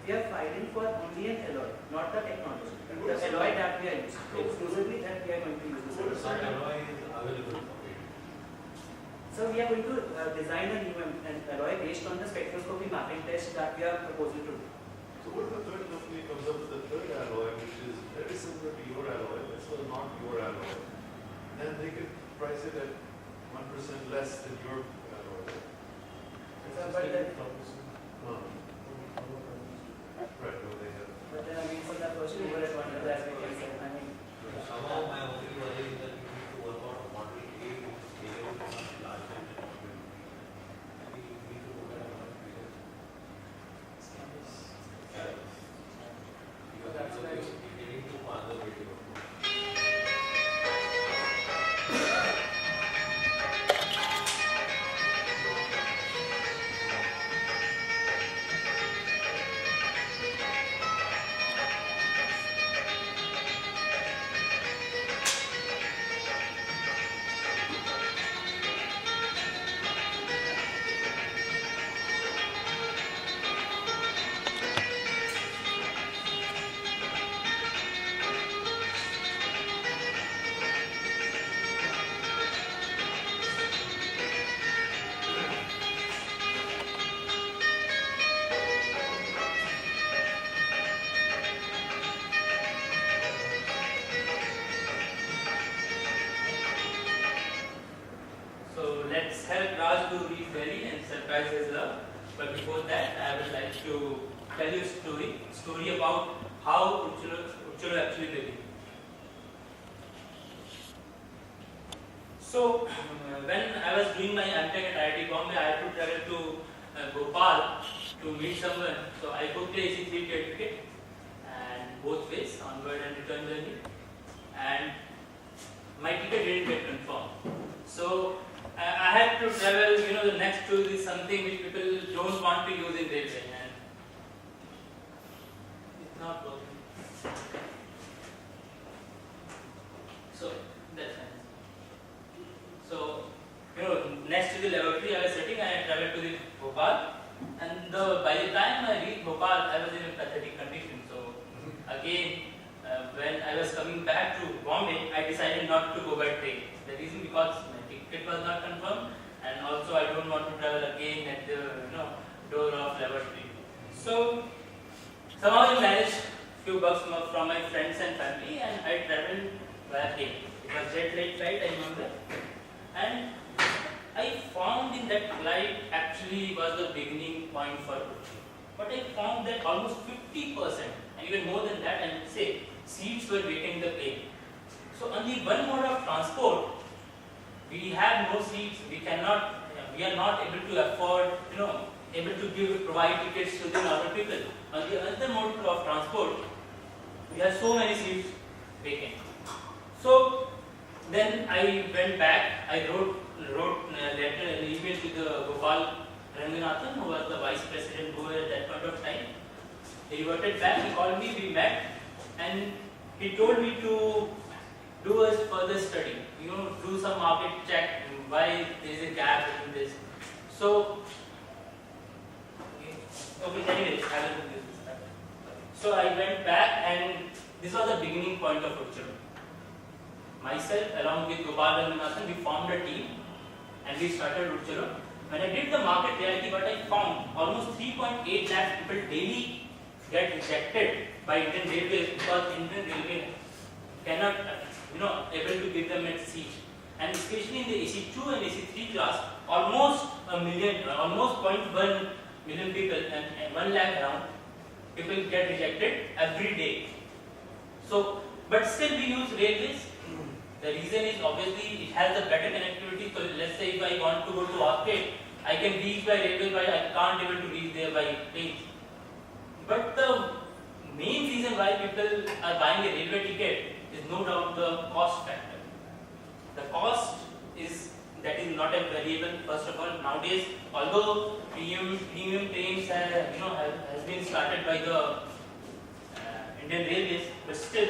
Speaker 11: We are fighting for only an alloy, not the technology. The alloy that we are using, exclusively that we are going to use.
Speaker 8: Some alloy is available for patent.
Speaker 11: So we are going to design a new alloy based on the spectroscopy mapping test that we are proposing to do.
Speaker 9: So what if the third company comes up with a third alloy which is very similar to your alloy, but still not your alloy? Then they could price it at 1% less than your alloy.
Speaker 11: But then,
Speaker 9: Right, no, they have.
Speaker 11: but then again, for the first mover advantage, as we can say, I mean,
Speaker 8: Somehow my only worry is that you need to work out a model A which is scale much larger than what we do. I think you need to look at a much bigger scale. Because that's what you're getting too conservative.
Speaker 13: to reach Delhi and surprise his love. But before that, I would like to tell you a story about how Uchiro actually began. So, when I was doing my MTech at IIT Bombay, I had to travel to Bhopal to meet someone. So, I booked the AC3 ticket and both ways, onward and return journey. And my ticket didn't get confirmed. So, I had to travel, the next choose is something which people don't want to use in railway. And it's not working. So, that's fine. So, next to the laboratory I was sitting, I traveled to the Bhopal, and by the time I reached Bhopal, I was in a pathetic condition. So, again, when I was coming back to Bombay, I decided not to go by train. The reason because my ticket was not confirmed, and also I don't want to travel again at the door of laboratory. So, somehow I managed few bucks from my friends and family, and I traveled by train. It was jet lag flight, I remember. And I found in that flight actually was the beginning point for Uchiro. But I found that almost 50% and even more than that, I would say, seats were vacant in the plane. So only one mode of transport, we have no seats, we are not able to afford, able to provide tickets to the normal people. On the other mode of transport, we have so many seats vacant. So then I went back, I wrote an email to the Gopal Ranganathan, who was the vice president at that point of time. He reverted back, he called me, we met, and he told me to do a further study, do some market check, why there is a gap in this. So, anyways, I will do this. So I went back, and this was the beginning point of Uchiro. Myself, along with Gopal Ranganathan, we formed a team, and we started Uchiro. When I did the market reality, what I found, almost 3.8 lakh people daily get rejected by Indian Railways because Indian Railway cannot, able to give them a seat. And especially in the AC2 and AC3 class, almost 0.1 million people and 1 lakh around people get rejected every day. So, but still we use railways. The reason is obviously it has a better connectivity. So let's say if I want to go to Orchid, I can reach by railway, but I can't able to reach there by planes. But the main reason why people are buying a railway ticket is no doubt the cost factor. The cost is not a variable. First of all, nowadays, although premium trains has been started by the Indian Railways, but still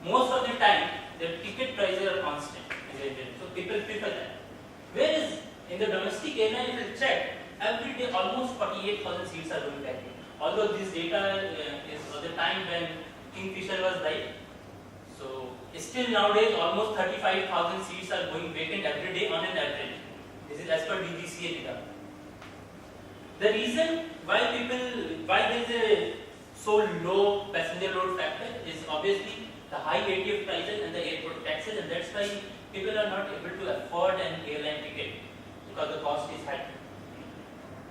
Speaker 13: most of the time the ticket prices are constant in the Indian. So people prefer that. Whereas in the domestic airline, if you check, every day almost 48,000 seats are going vacant. Although this data is at the time when Kingfisher was live. So still nowadays almost 35,000 seats are going vacant every day on an average. This is as per DGCA data. The reason why there is a so low passenger load factor is obviously the high ATF prices and the airport taxes, and that's why people are not able to afford an airline ticket because the cost is high.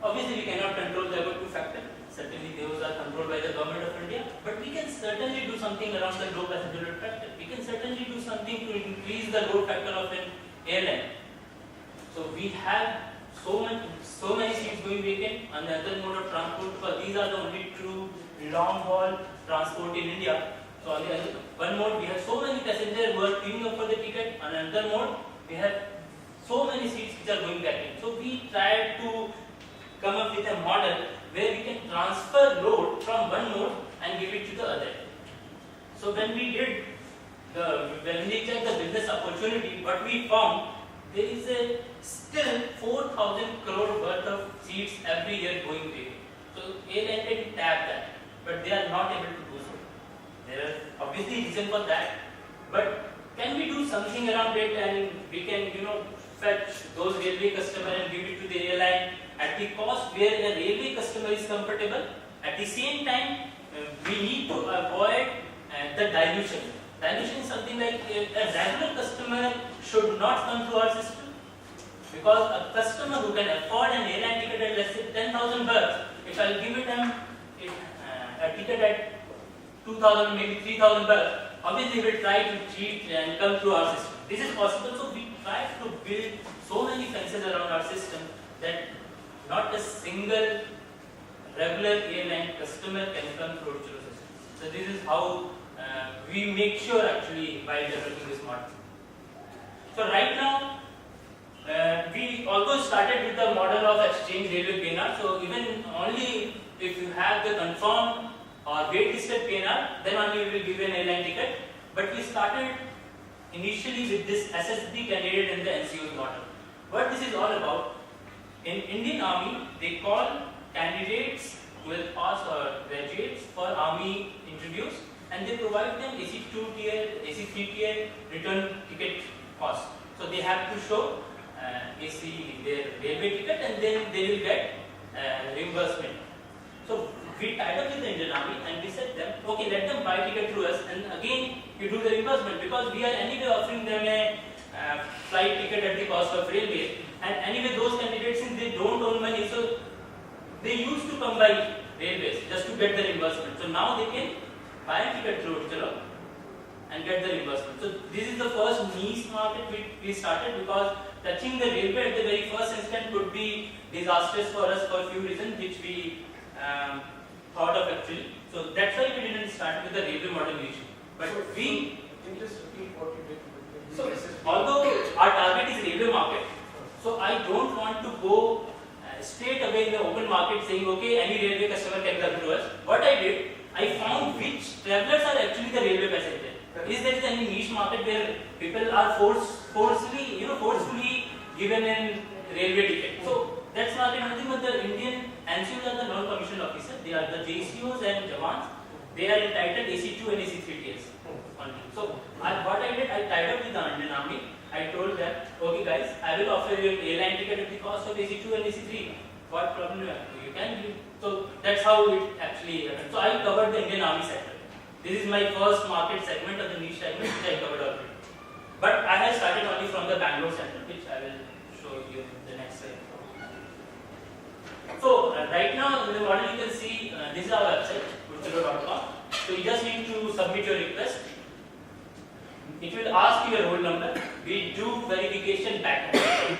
Speaker 13: Obviously, we cannot control the other two factors. Certainly, those are controlled by the government of India, but we can certainly do something around the low passenger load factor. We can certainly do something to increase the load factor of an airline. So we have so many seats going vacant on the other mode of transport, because these are the only true long haul transport in India. So on the other one mode, we have so many passengers who are queuing up for the ticket. On another mode, we have so many seats which are going vacant. So we tried to come up with a model where we can transfer load from one mode and give it to the other. So when we checked the business opportunity, what we found, there is a still 4,000 crore worth of seats every year going vacant. So airline can tap that, but they are not able to do so. There are obviously reasons for that, but can we do something around it, and we can fetch those railway customers and give it to the airline at the cost where a railway customer is comfortable. At the same time, we need to avoid the dilution. Dilution is something like a regular customer should not come to our system. Because a customer who can afford an airline ticket at let's say 10,000 bucks, if I'll give it him a ticket at 2,000, maybe 3,000 bucks, obviously he will try to cheat and come through our system. This is possible, so we try to build so many fences around our system that not a single regular airline customer can come through our system. So this is how we make sure actually while developing this model. So right now, we almost started with the model of exchange railway PNR. So even only if you have the confirmed or waitlisted PNR, then only we will give an airline ticket. But we started initially with this SSB candidate in the NCO's model. What this is all about, in Indian Army, they call candidates who will pass or graduates for Army interviews, and they provide them AC2 tier, AC3 tier return ticket cost. So they have to show their railway ticket, and then they will get reimbursement. So we tied up with the Indian Army and we said them, okay, let them buy ticket through us, and again you do the reimbursement, because we are anyway offering them a flight ticket at the cost of railway, and anyway those candidates, since they don't own money, so they used to come by railways just to get the reimbursement. So now they can buy a ticket through Chalo and get the reimbursement. So this is the first niche market we started, because touching the railway at the very first instant could be disastrous for us for a few reasons which we thought of actually. So that's why we didn't start with the railway model initially. But
Speaker 4: so,
Speaker 13: we
Speaker 4: can you just repeat what you did with
Speaker 13: so
Speaker 4: the
Speaker 13: although our target is railway market, so I don't want to go straight away in the open market saying okay, any railway customer can come to us. What I did, I found which travelers are actually the railway passengers. Is there any niche market where people are forcefully given a railway ticket? So that's not nothing but the Indian NCOs are the non-commissioned officers. They are the JCOs and Jawans. They are entitled AC2 and AC3 tiers. So what I did, I tied up with the Indian Army. I told them, okay guys, I will offer you an airline ticket at the cost of AC2 and AC3. What problem you have? You can give. So that's how it actually happened. So I covered the Indian Army sector. This is my first market segment or the niche segment which I covered already. But I have started only from the Bangalore center, which I will show you in the next slide. So right now in the model you can see this is our website, urchalo.com. So you just need to submit your request. It will ask you your roll number. We do verification back end.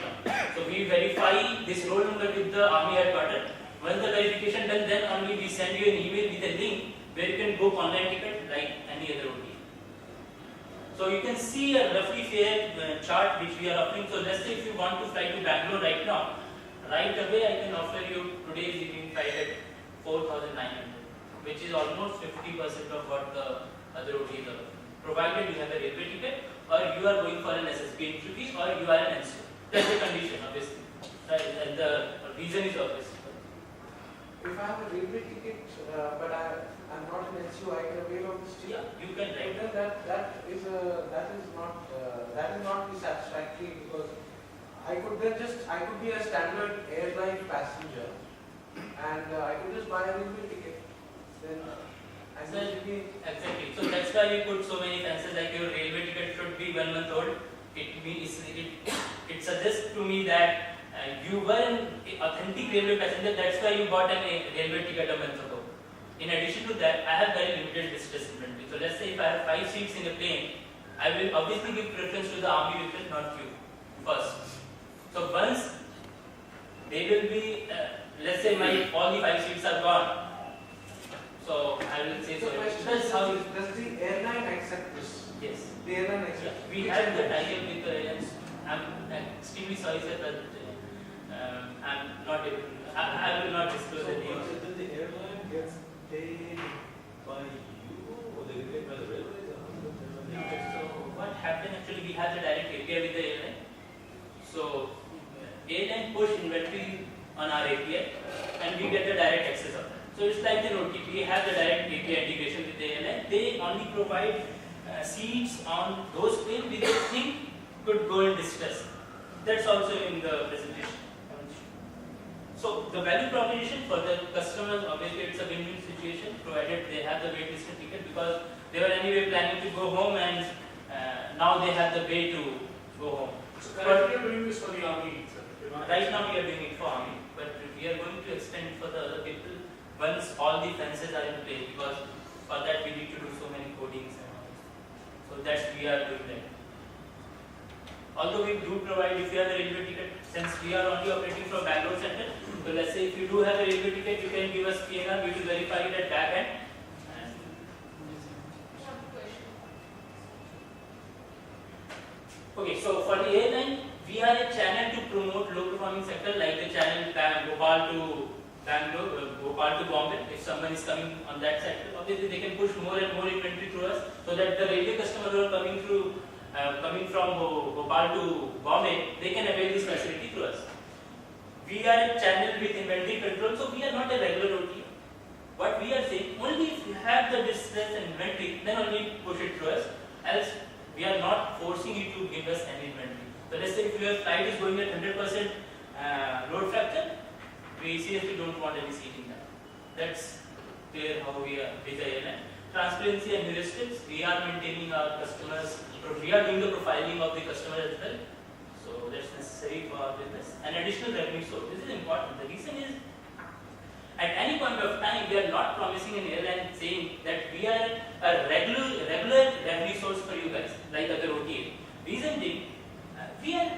Speaker 13: So we verify this roll number with the Army headquarters. Once the verification done, then only we send you an email with a link where you can book online ticket like any other OTA. So you can see a roughly fair chart which we are offering. So let's say if you want to fly to Bangalore right now, right away I can offer you today's evening flight at 4,900, which is almost 50% of what the other OTAs are, provided you have a railway ticket or you are going for an SSB entry fee or you are an NCO. That's the condition, obviously. Right? And the reason is obvious.
Speaker 4: If I have a railway ticket, but I'm not an NCO, I can avail of this ticket.
Speaker 13: Yeah, you can write.
Speaker 4: Then that is not be satisfactory, because I could be a standard airline passenger, and I could just buy a railway ticket. Then
Speaker 13: exactly. So that's why we put so many fences like your railway ticket should be 1 month old. It suggests to me that you were an authentic railway passenger. That's why you bought a railway ticket a month ago. In addition to that, I have very limited distress inventory. So let's say if I have 5 seats in a plane, I will obviously give preference to the Army vehicle, not you first. So once they will be, let's say all the 5 seats are gone. So I will say so. That's how
Speaker 4: does the airline accept this?
Speaker 13: Yes.
Speaker 4: The airline accepts.
Speaker 13: Yeah. We have the tie-up with the airlines. I'm extremely sorry, sir, but I'm not able. I will not disclose the name.
Speaker 8: So the airline gets paid by you, or they get paid by the railways?
Speaker 13: So what happened actually? We have the direct API with the airline. So airline push inventory on our API, and we get the direct access of that. So it's like an OTP. We have the direct API integration with the airline. They only provide seats on those planes which they think could go in distress. That's also in the presentation. So the value proposition for the customers, obviously it's a win-win situation, provided they have the waitlisted ticket, because they were anyway planning to go home, and now they have the way to go home.
Speaker 6: So currently you are doing this for the army itself. You're not-
Speaker 13: Right now we are doing it for army, but we are going to extend for the other people once all the fences are in place, because for that we need to do so many codings and all this. So that's we are doing that. Although we do provide, if you have a railway ticket, since we are only operating from Bangalore Center, so let's say if you do have a railway ticket, you can give us PNR, we will verify it at back end. Okay, so for the airline, we are a channel to promote low performing sector, like the channel Bhopal to Bangalore, Bhopal to Bombay. If someone is coming on that sector, obviously they can push more and more inventory through us, so that the railway customers who are coming through, coming from Bhopal to Bombay, they can avail this facility through us. We are a channel with inventory control, so we are not a regular OTA. What we are saying, only if you have the distress and inventory, then only push it through us. Else, we are not forcing you to give us any inventory. So let's say if your flight is going at 100% load factor, we seriously don't want any seating there. That's clear how we are with the airline. Transparency and heuristics, we are maintaining our customers, we are doing the profiling of the customer as well. So that's necessary for our business. And additional revenue source, this is important. The reason is, at any point of time, we are not promising an airline saying that we are a regular revenue source for you guys, like other OTA. Reason being, we are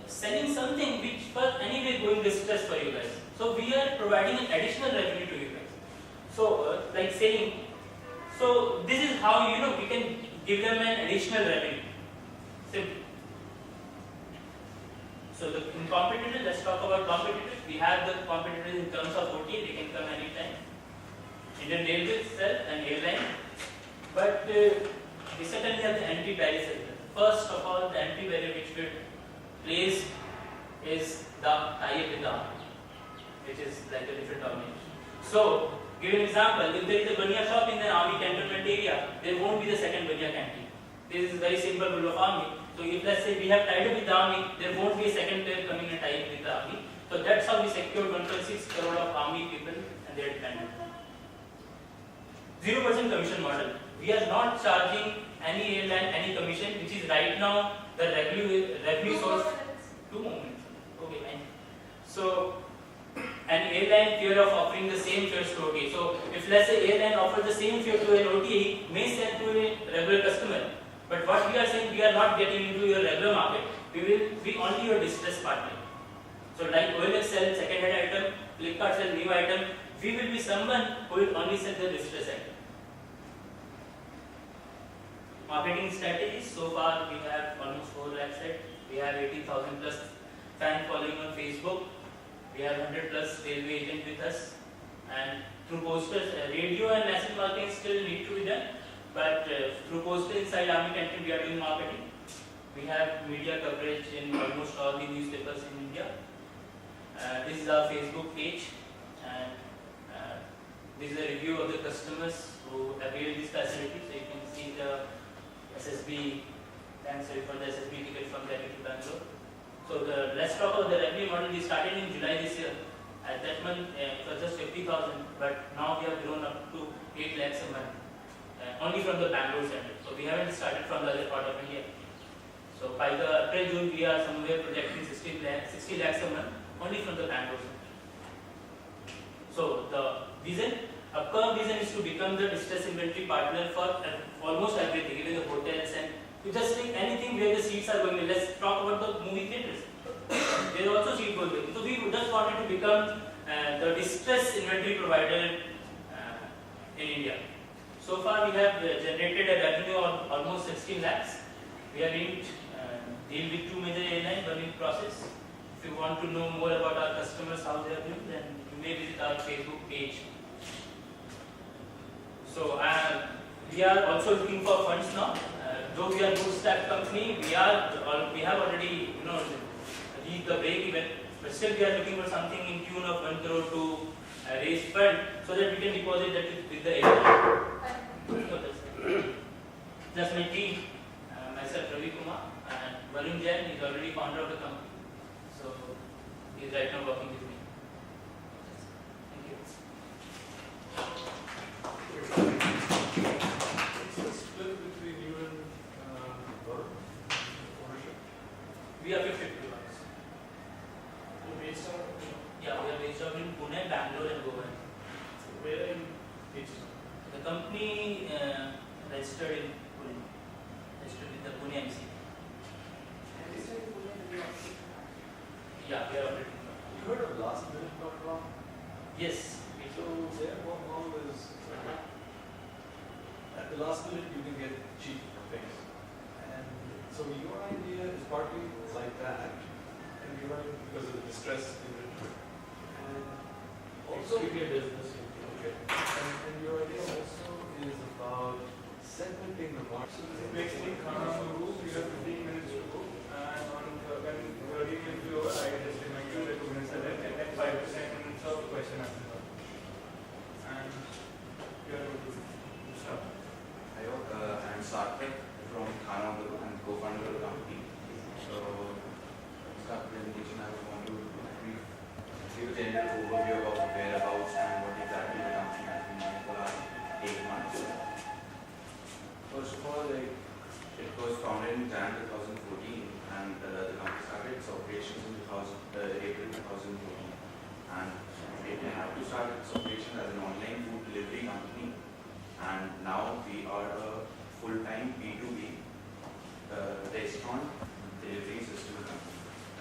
Speaker 13: selling something which was anyway going distress for you guys. So we are providing an additional revenue to you guys. So like saying, so this is how we can give them an additional revenue. Simple. So in competitors, let's talk about competitors. We have the competitors in terms of OTA, they can come anytime. Indian Railways itself and airline. But we certainly have the entry barriers as well. First of all, the entry barrier which we place is the tie-up with the army, which is like a different domination. So, give an example, if there is a Banya shop in the army cantonment area, there won't be the second Banya canteen. This is a very simple rule of army. So if let's say we have tied up with the army, there won't be a second player coming and tying with the army. So that's how we secured 1.6 crore of army people and their dependents. 0% commission model. We are not charging any airline any commission, which is right now the revenue source. 2 moments. Okay, fine. So an airline fear of offering the same fares to OTA. So if let's say airline offers the same fare to an OTA, may sell to a regular customer. But what we are saying, we are not getting into your regular market. We will be only your distress partner. So like OLX sell second-hand item, Flipkart sell new item, we will be someone who will only sell the distress item. Marketing strategies, so far we have almost 4 lakh set. We have 80,000 plus fan following on Facebook. We have 100 plus railway agents with us. And through posters, radio and massive marketing still need to be done. But through posters inside Army Canteen, we are doing marketing. We have media coverage in almost all the newspapers in India. This is our Facebook page, and this is a review of the customers who avail this facility. So you can see the SSB, thanks for the SSB ticket from Delhi to Bangalore. So let's talk about the revenue model. We started in July this year. At that month, it was just 50,000, but now we have grown up to 8 lakhs a month. Only from the Bangalore center. So we haven't started from the other part of India. So by the April-June, we are somewhere projecting 60 lakhs a month, only from the Bangalore center. So the vision, upcoming vision is to become the distress inventory partner for almost everything, even the hotels, and you just take anything where the seats are going. Let's talk about the movie theaters. There are also seats going. So we just wanted to become the distress inventory provider in India. So far, we have generated a revenue of almost 16 lakhs. We are in deal with 2 major airlines, one in process. If you want to know more about our customers, how they are doing, then you may visit our Facebook page. So we are also looking for funds now. Though we are a bootstrap company, we have already reached the break even, but still we are looking for something in tune of 1 crore to raise fund so that we can deposit that with the airline. That's my team, myself Ravi Kumar, and Varun Jain is already founder of the company. So he is right now working with me. Thank you.
Speaker 5: It's a split between you and Varun, ownership.
Speaker 13: We have 50 employees.
Speaker 5: You're based out of
Speaker 13: Yeah, we are based out in Pune, Bangalore, and Goa.
Speaker 5: where are you based?
Speaker 13: The company registered in Pune, registered with the Pune MC. Yeah, we are operating.
Speaker 9: You heard of lastminute.com?
Speaker 13: Yes.
Speaker 9: So their model is at the last minute you can get cheap things. And so your idea is partly like that, and you're running because of the distress inventory. And also,
Speaker 5: Strictly a business.
Speaker 9: okay. And your idea also is about segmenting the market.
Speaker 4: Basically, you have 15 minutes to go, and on when 30 minutes you I just remind you that 2 minutes are left, and then 5 to 10 minutes of question answer. And you are able to start.
Speaker 14: Hi, I'm Sarthak from Khana Guru and co-founder of the company. So, to start the presentation, I would want to give a general overview about the whereabouts and what exactly the company has been doing for the last 8 months. First of all, it was founded in January 2014, and the company started its operations in April 2014. And it had to start its operations as an online food delivery company. And now we are a full-time B2B restaurant delivery system company.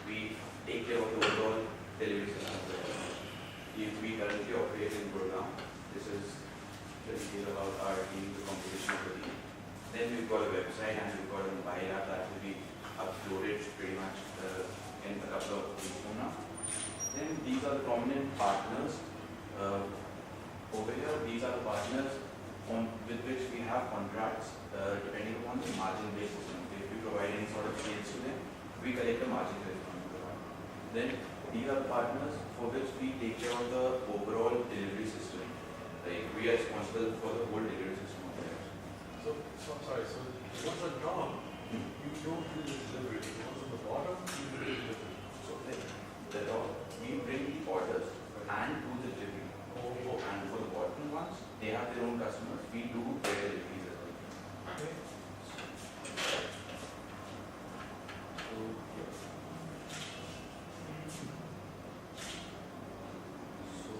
Speaker 14: We take care of the overall delivery system. We currently operate in Gurgaon. This is the detail about our team, the composition of the team. Then we've got a website and we've got a mobile app that will be uploaded pretty much in a couple of weeks from now. Then these are the prominent partners. Over here, these are the partners with which we have contracts depending upon the margin based system. If we provide any sort of sales to them, we collect the margin based on the one. Then these are the partners for which we take care of the overall delivery system. Like we are responsible for the whole delivery system of theirs.
Speaker 9: So I'm sorry, so the ones on top, you don't do the delivery. The ones on the bottom, you do the delivery.
Speaker 14: So the top, we bring the orders and do the delivery. And for the bottom ones, they have their own customers. We do their deliveries as well.
Speaker 9: Okay.
Speaker 14: So,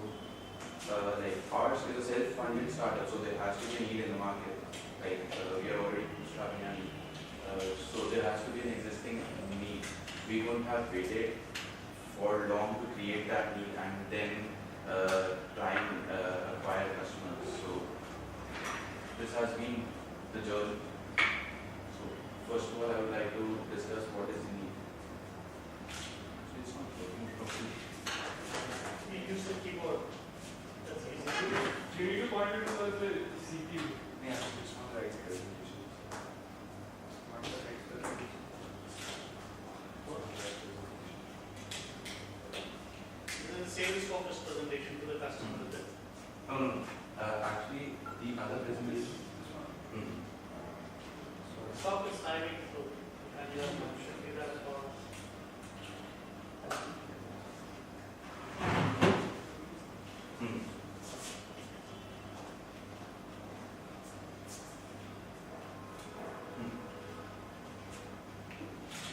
Speaker 14: yeah. Like ours is a self-funded startup, so there has to be a need in the market. Like we are already starting, and so there has to be an existing need. We wouldn't have waited for long to create that need and then try and acquire customers. So this has been the journey. So first of all, I would like to discuss what is the need. So it's not working properly.
Speaker 6: We use the keyboard. That's easy.
Speaker 4: You need to point it towards the CPU.
Speaker 14: Yeah, it's not right presentation.
Speaker 6: The sales focused presentation to the customer.
Speaker 14: No. Actually, the other presentation.
Speaker 6: Stop is timing, so and you have to should be that for.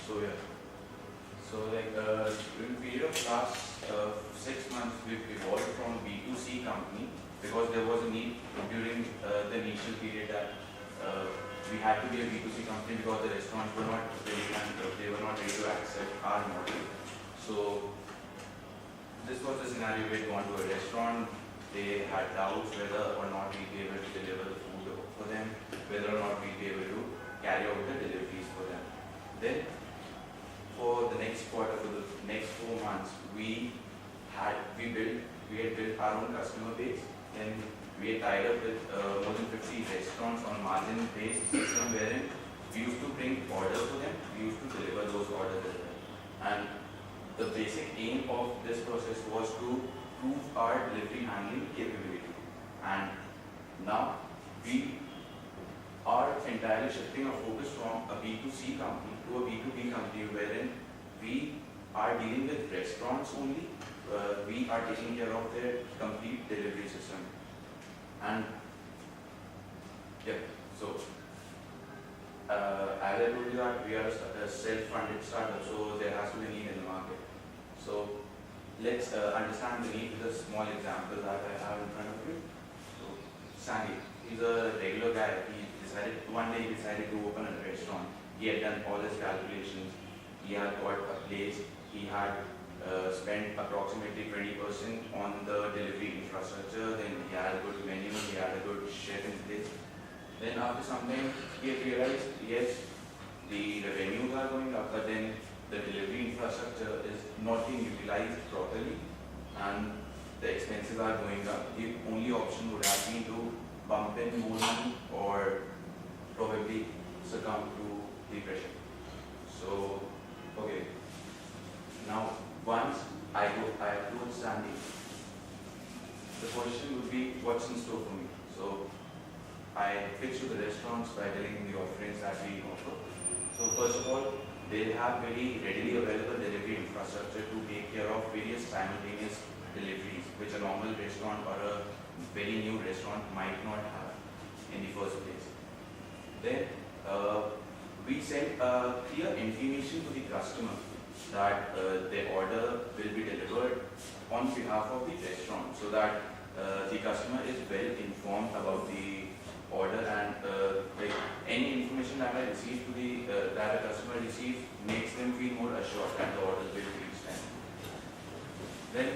Speaker 14: So yeah. So like during the period of last 6 months, we've evolved from a B2C company because there was a need during the initial period that we had to be a B2C company because the restaurants were not ready and they were not ready to accept our model. So this was the scenario where we gone to a restaurant, they had doubts whether or not we'd be able to deliver the food for them, whether or not we'd be able to carry out the deliveries for them. Then for the next quarter, for the next 4 months, we had built our own customer base, and we had tied up with more than 50 restaurants on margin-based system wherein we used to bring orders for them, we used to deliver those orders as well. And the basic aim of this process was to prove our delivery handling capability. And now we are entirely shifting our focus from a B2C company to a B2B company wherein we are dealing with restaurants only. We are taking care of their complete delivery system. And yeah, so as I told you that we are a self-funded startup, so there has to be a need in the market. So let's understand the need with a small example that I have in front of you. So Sandy, he's a regular guy. One day he decided to open a restaurant. He had done all his calculations. He had got a place. He had spent approximately 20% on the delivery infrastructure. Then he had a good menu. He had a good chef in place. Then after some time, he had realized, yes, the revenues are going up, but then the delivery infrastructure is not being utilized properly, and the expenses are going up. The only option would have been to pump in more money or probably succumb to the pressure. So, okay. Now, once I approach Sandy, the question would be, what's in store for me? So, I pitch to the restaurants by telling them the offerings that we offer. So, first of all, they'll have very readily available delivery infrastructure to take care of various simultaneous deliveries, which a normal restaurant or a very new restaurant might not have in the first place. Then we send clear information to the customer that their order will be delivered on behalf of the restaurant, so that the customer is well informed about the order, and like any information that I receive to the that a customer receives makes them feel more assured that the order will reach them. Then,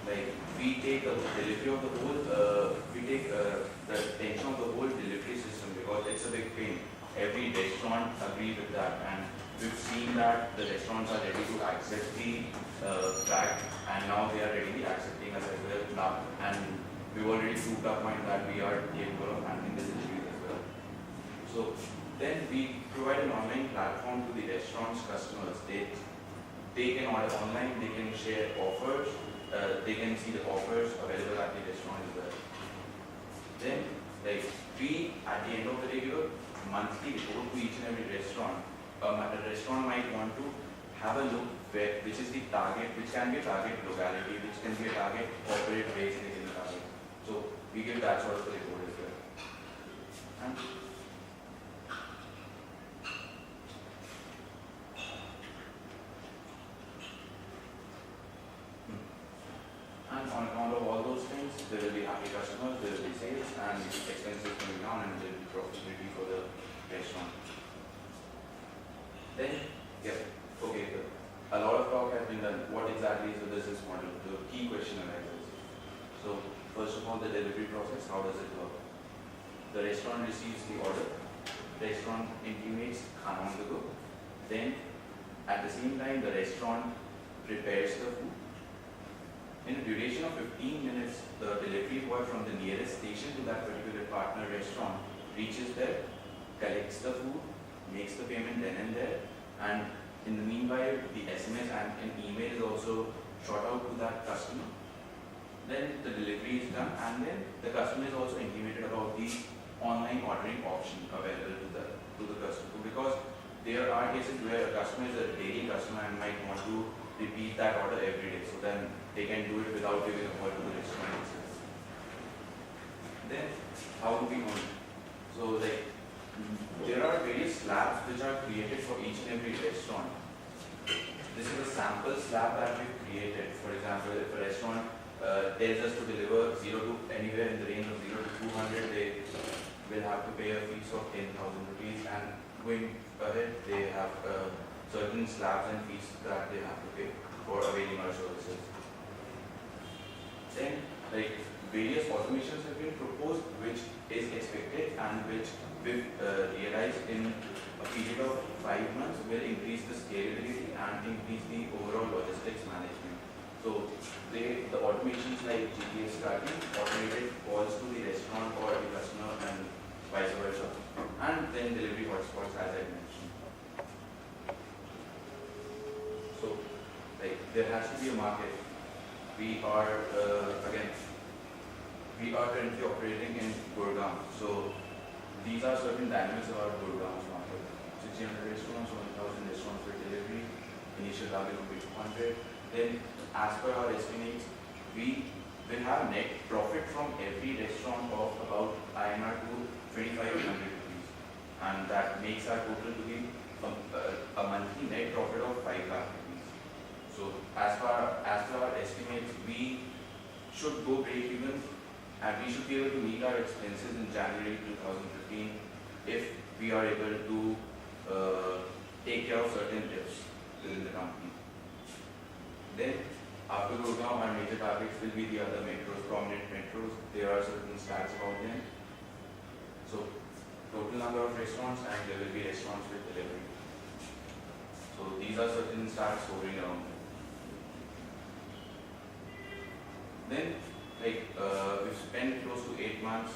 Speaker 14: like, we take the delivery of the whole, we take the attention of the whole delivery system, because it's a big pain. Every restaurant agrees with that, and we've seen that the restaurants are ready to accept the fact, and now they are ready accepting us as well now. And we've already proved our point that we are capable of handling this issue as well. So then we provide an online platform to the restaurant's customers. They can order online, they can share offers, they can see the offers available at the restaurant as well. Then, like, we at the end of the day give a monthly report to each and every restaurant. A restaurant might want to have a look where, which is the target, which can be a target locality, which can be a target corporate base in the target. So we give that sort of report as well. And on account of all those things, there will be happy customers, there will be sales, and expenses coming down, and there will be profitability for the restaurant. Then, yeah, okay, a lot of talk has been done. What exactly is the business model? The key question arises. So, first of all, the delivery process, how does it work? The restaurant receives the order, restaurant intimates khana on the go, then at the same time the restaurant prepares the food. In a duration of 15 minutes, the delivery boy from the nearest station to that particular partner restaurant reaches there, collects the food, makes the payment then and there, and in the meanwhile, the SMS and an email is also shot out to that customer. Then the delivery is done, and then the customer is also intimated about the online ordering option available to the customer, because there are cases where a customer is a daily customer and might want to repeat that order every day, so then they can do it without giving a call to the restaurant itself. Then how do we know? So, like, there are various slabs which are created for each and every restaurant. This is a sample slab that we've created. For example, if a restaurant tells us to deliver 0 to anywhere in the range of 0 to 200, they will have to pay a fees of 10,000 rupees, and going ahead, they have certain slabs and fees that they have to pay for availing our services. Then, like, various automations have been proposed which is expected and which we've realized in a period of 5 months will increase the scalability and increase the overall logistics management. So the automations like GPS tracking, automated calls to the restaurant or the customer, and vice versa, and then delivery hotspots, as I mentioned. So, like, there has to be a market. We are currently operating in Gurgaon. So these are certain dynamics about Gurgaon's market. 600 restaurants, 1,000 restaurants for delivery. Initial target will be 200. Then, as per our estimates, we will have net profit from every restaurant of about INR to 2,500 rupees. and that makes our total to be a monthly net profit of 5 lakh rupees. So as per our estimates, we should go break even and we should be able to meet our expenses in January 2015 if we are able to take care of certain debts within the company. Then after Gurgaon, our major targets will be the other metros, prominent metros. There are certain stats about them. So total number of restaurants, and there will be restaurants with delivery. So these are certain stats hovering around. Then, we've spent close to 8 months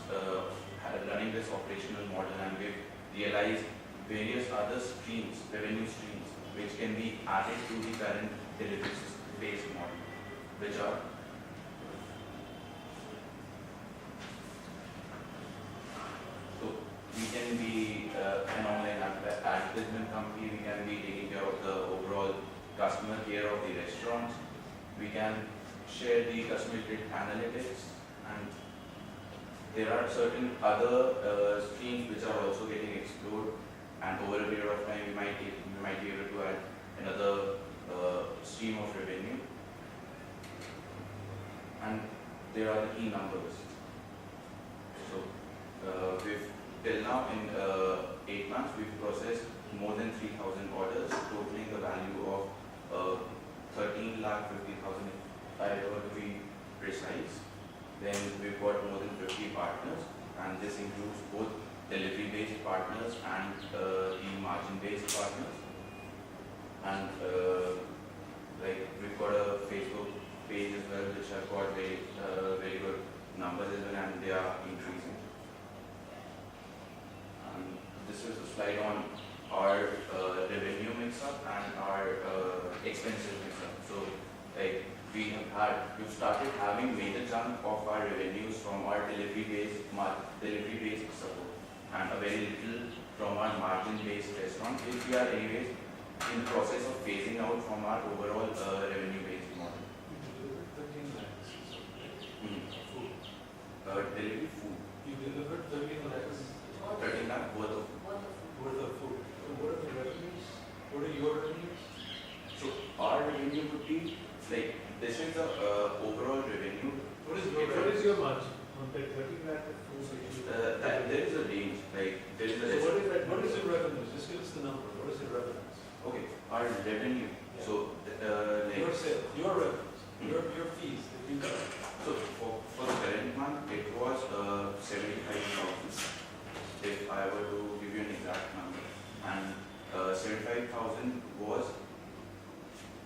Speaker 14: running this operational model, and we've realized various other streams, revenue streams, which can be added to the current delivery-based model, which are we can be an online advertisement company, we can be taking care of the overall customer care of the restaurants, we can share the customer analytics, and there are certain other streams which are also getting explored, and over a period of time we might be able to add another stream of revenue. And there are the key numbers. So we've till now in 8 months we've processed more than 3,000 orders, totaling the value of 13,50,000 if I were to be precise. Then we've got more than 50 partners, and this includes both delivery-based partners and the margin-based partners. And we've got a Facebook page as well, which have got very good numbers as well, and they are increasing. And this is a slide on our revenue mix-up and our expenses mix-up. So, we've started having major chunk of our revenues from our delivery-based support, and a very little from our margin-based restaurant, which we are anyways in the process of phasing out from our overall revenue-based model. Delivery food.
Speaker 8: You delivered 13 lakhs.
Speaker 14: 13 lakh worth of
Speaker 8: food. So what are the revenues? What are your revenues?
Speaker 14: So our revenue would be this is the overall revenue.
Speaker 5: What is your margin on that 13 lakh of food?
Speaker 14: There is a range. There is a
Speaker 8: So what is your revenues? Just give us the number. What is your revenues?
Speaker 14: Okay, our revenue.
Speaker 8: Yeah.
Speaker 14: So
Speaker 8: Your sales, your revenues, your fees that you got.
Speaker 14: So for the current month, it was 75,000. If I were to give you an exact number, and 75,000 was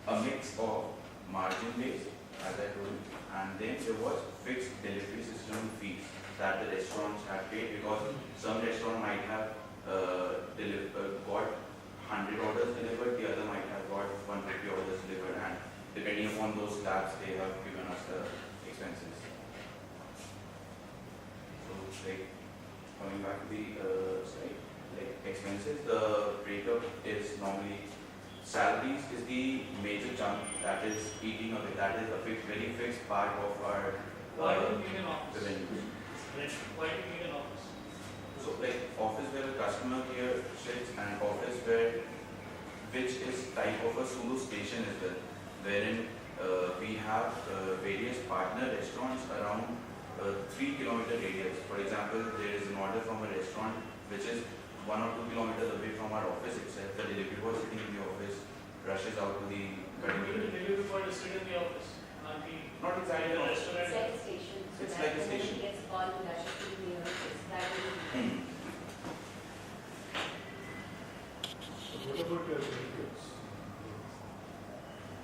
Speaker 14: a mix of margin-based, as I told you, and then there was fixed delivery system fees that the restaurants had paid, because some restaurant might have got 100 orders delivered, the other might have got 150 orders delivered, and depending upon those slabs, they have given us the expenses. So, coming back to the slide, expenses, the breakup is normally salaries is the major chunk that is eating of it. That is a very fixed part of our
Speaker 6: Why do you need an office?
Speaker 14: revenue.
Speaker 6: Why do you need an office?
Speaker 14: So office where the customer care sits, and office which is type of a solo station as well, wherein we have various partner restaurants around 3 kilometer radius. For example, there is an order from a restaurant which is 1 or 2 kilometers away from our office itself. The delivery boy sitting in the office rushes out to the cutting
Speaker 6: The
Speaker 14: unit.
Speaker 6: delivery boy is sitting in the office, not the
Speaker 14: Not exactly
Speaker 6: the
Speaker 14: an office.
Speaker 6: restaurant.
Speaker 7: It's like a station. So
Speaker 14: It's
Speaker 7: that
Speaker 14: like a
Speaker 7: when
Speaker 14: station.
Speaker 7: he gets a call to dash it to the nearest place. That will
Speaker 5: So what about your vehicles?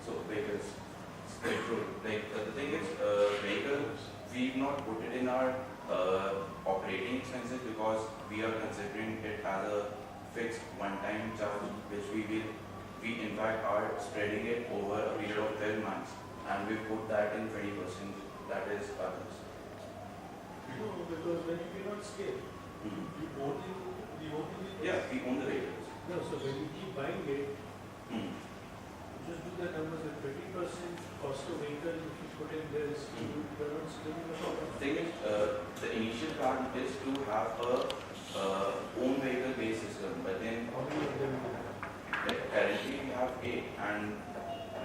Speaker 14: So vehicles, petrol. The thing is, vehicles, we've not put it in our operating expenses because we are considering it as a fixed one-time charge, which we in fact are spreading it over a period of 12 months, and we put that in 20%. That is others.
Speaker 5: No, because when you cannot scale, you only
Speaker 14: Yeah, we own the vehicles.
Speaker 5: No, so when you keep buying it,
Speaker 14: Hmm.
Speaker 5: just do the numbers at 20% cost of vehicle, if you put in this, you are not scaling the problem.
Speaker 14: The thing is, the initial plan is to have a own vehicle based Okay, and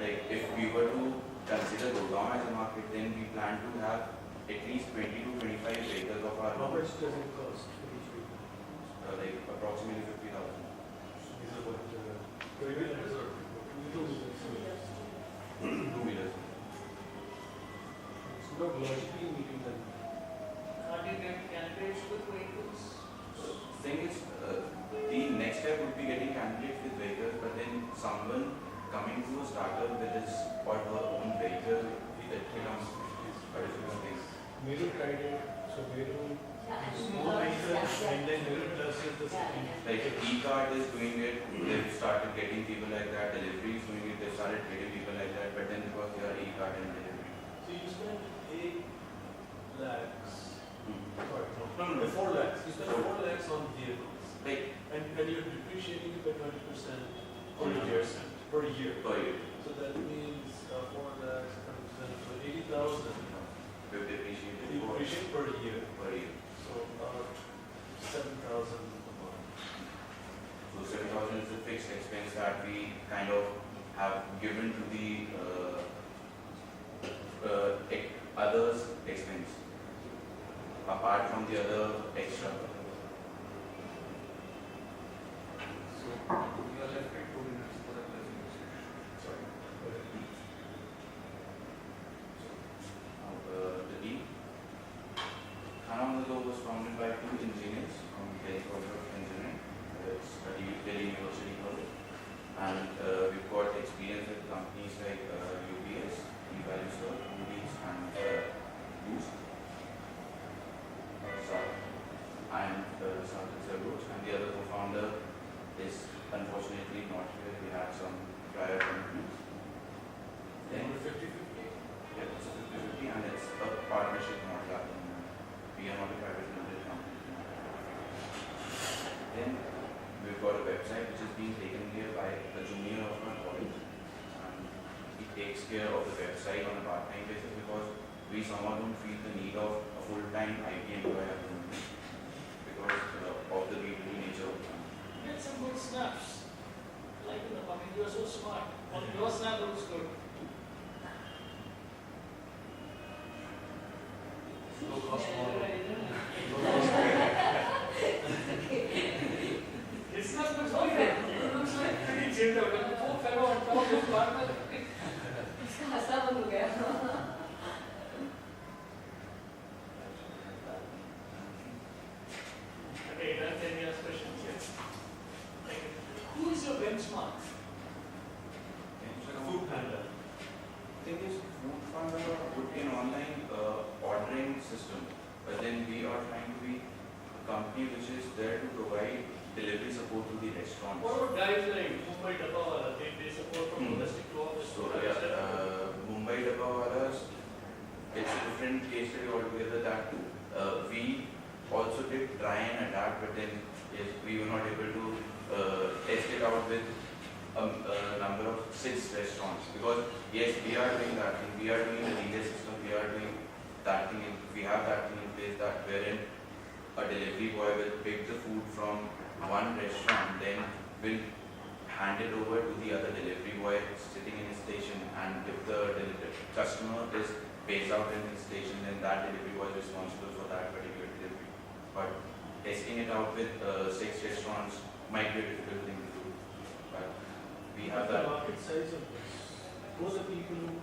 Speaker 14: like if we were to consider Gurgaon as a market, then we plan to have at least 20 to 25 vehicles of our
Speaker 5: How
Speaker 14: own,
Speaker 5: much does it cost for each vehicle?
Speaker 14: like approximately 50,000.
Speaker 5: These are what, two-wheelers or two-wheelers?
Speaker 14: Two-wheelers.
Speaker 5: It's not logically meeting them.
Speaker 6: Can't you get candidates with vehicles?
Speaker 14: Thing is, the next step would be getting candidates with vehicles, but then someone coming to a startup with his or her own vehicle, that becomes a difficult thing.
Speaker 5: Meru tried it, so Meru
Speaker 7: Yeah, I
Speaker 5: is
Speaker 7: think
Speaker 5: more
Speaker 7: that's-
Speaker 5: vehicle
Speaker 7: that's-
Speaker 5: and then Meru Plus is the second.
Speaker 14: Like E-Cart is doing it, they've started getting people like that, delivery is doing it, they've started getting people like that, but then because they are E-Cart and delivery.
Speaker 5: So you spend 8 lakhs,
Speaker 14: Hmm.
Speaker 5: sorry,
Speaker 14: No, no, no.
Speaker 5: 4 lakhs. You spend 4 lakhs on vehicles.
Speaker 14: Like
Speaker 5: And you're depreciating it by 20%
Speaker 14: per year.
Speaker 5: per year.
Speaker 14: Per year.
Speaker 5: So that means 4 lakhs, 20%, so 80,000
Speaker 14: We've depreciated
Speaker 5: you depreciate per year.
Speaker 14: per year.
Speaker 5: So 7,000 a month.
Speaker 14: So 7,000 is a fixed expense that we kind of have given to the others expense, apart from the other extra.
Speaker 3: So we are left with 2 minutes for the presentation.
Speaker 14: Sorry. The team. Khana on the Go was founded by 2 engineers from Delhi College of Engineering. It's a Delhi University College. And we've got experience with companies like UPS, eValue Store, Moody's, and Boost. So, I'm Sarthak Saroj, and the other co-founder is unfortunately not here. We had some prior commitments. Then,
Speaker 5: Number 50/50.
Speaker 14: yeah, it's a 50/50 and it's a partnership model. We are not a private limited company. Then we've got a website which is being taken care by a junior of our college. And he takes care of the website on a part-time basis because we somehow don't feel the need of a full-time IT employee at the moment because of the B2B nature of the company.
Speaker 6: Get some good snaps. Like in the moment, you are so smart. On your snap looks good.
Speaker 5: Low cost model.
Speaker 6: It's not looks okay. It looks like pretty gentle. When the poor fellow on top of partner.
Speaker 7: इसका हंसा बंद हो गया
Speaker 6: Okay, done. Can we ask questions? Yes. Like, who is your benchmark?
Speaker 5: Food panda.
Speaker 14: Thing is, Food Panda would be an online ordering system, but then we are trying to be a company which is there to provide delivery support to the restaurants.
Speaker 6: What about guys like Mumbai Dabawala? They support from domestic to office.
Speaker 14: So yeah, Mumbai Dabbawalas, it's a different case study altogether. That too, we also did try and adapt, but then yes, we were not able to test it out with a number of 6 restaurants because yes, we are doing that thing. We are doing the relay system. We are doing that thing. We have that thing in place that wherein a delivery boy will pick the food from one restaurant, then will hand it over to the other delivery boy sitting in his station, and if the customer is based out in his station, then that delivery boy is responsible for that particular delivery. But testing it out with 6 restaurants might be a difficult thing to do. But we have
Speaker 5: The
Speaker 14: that.
Speaker 5: market size of this. Who are the people who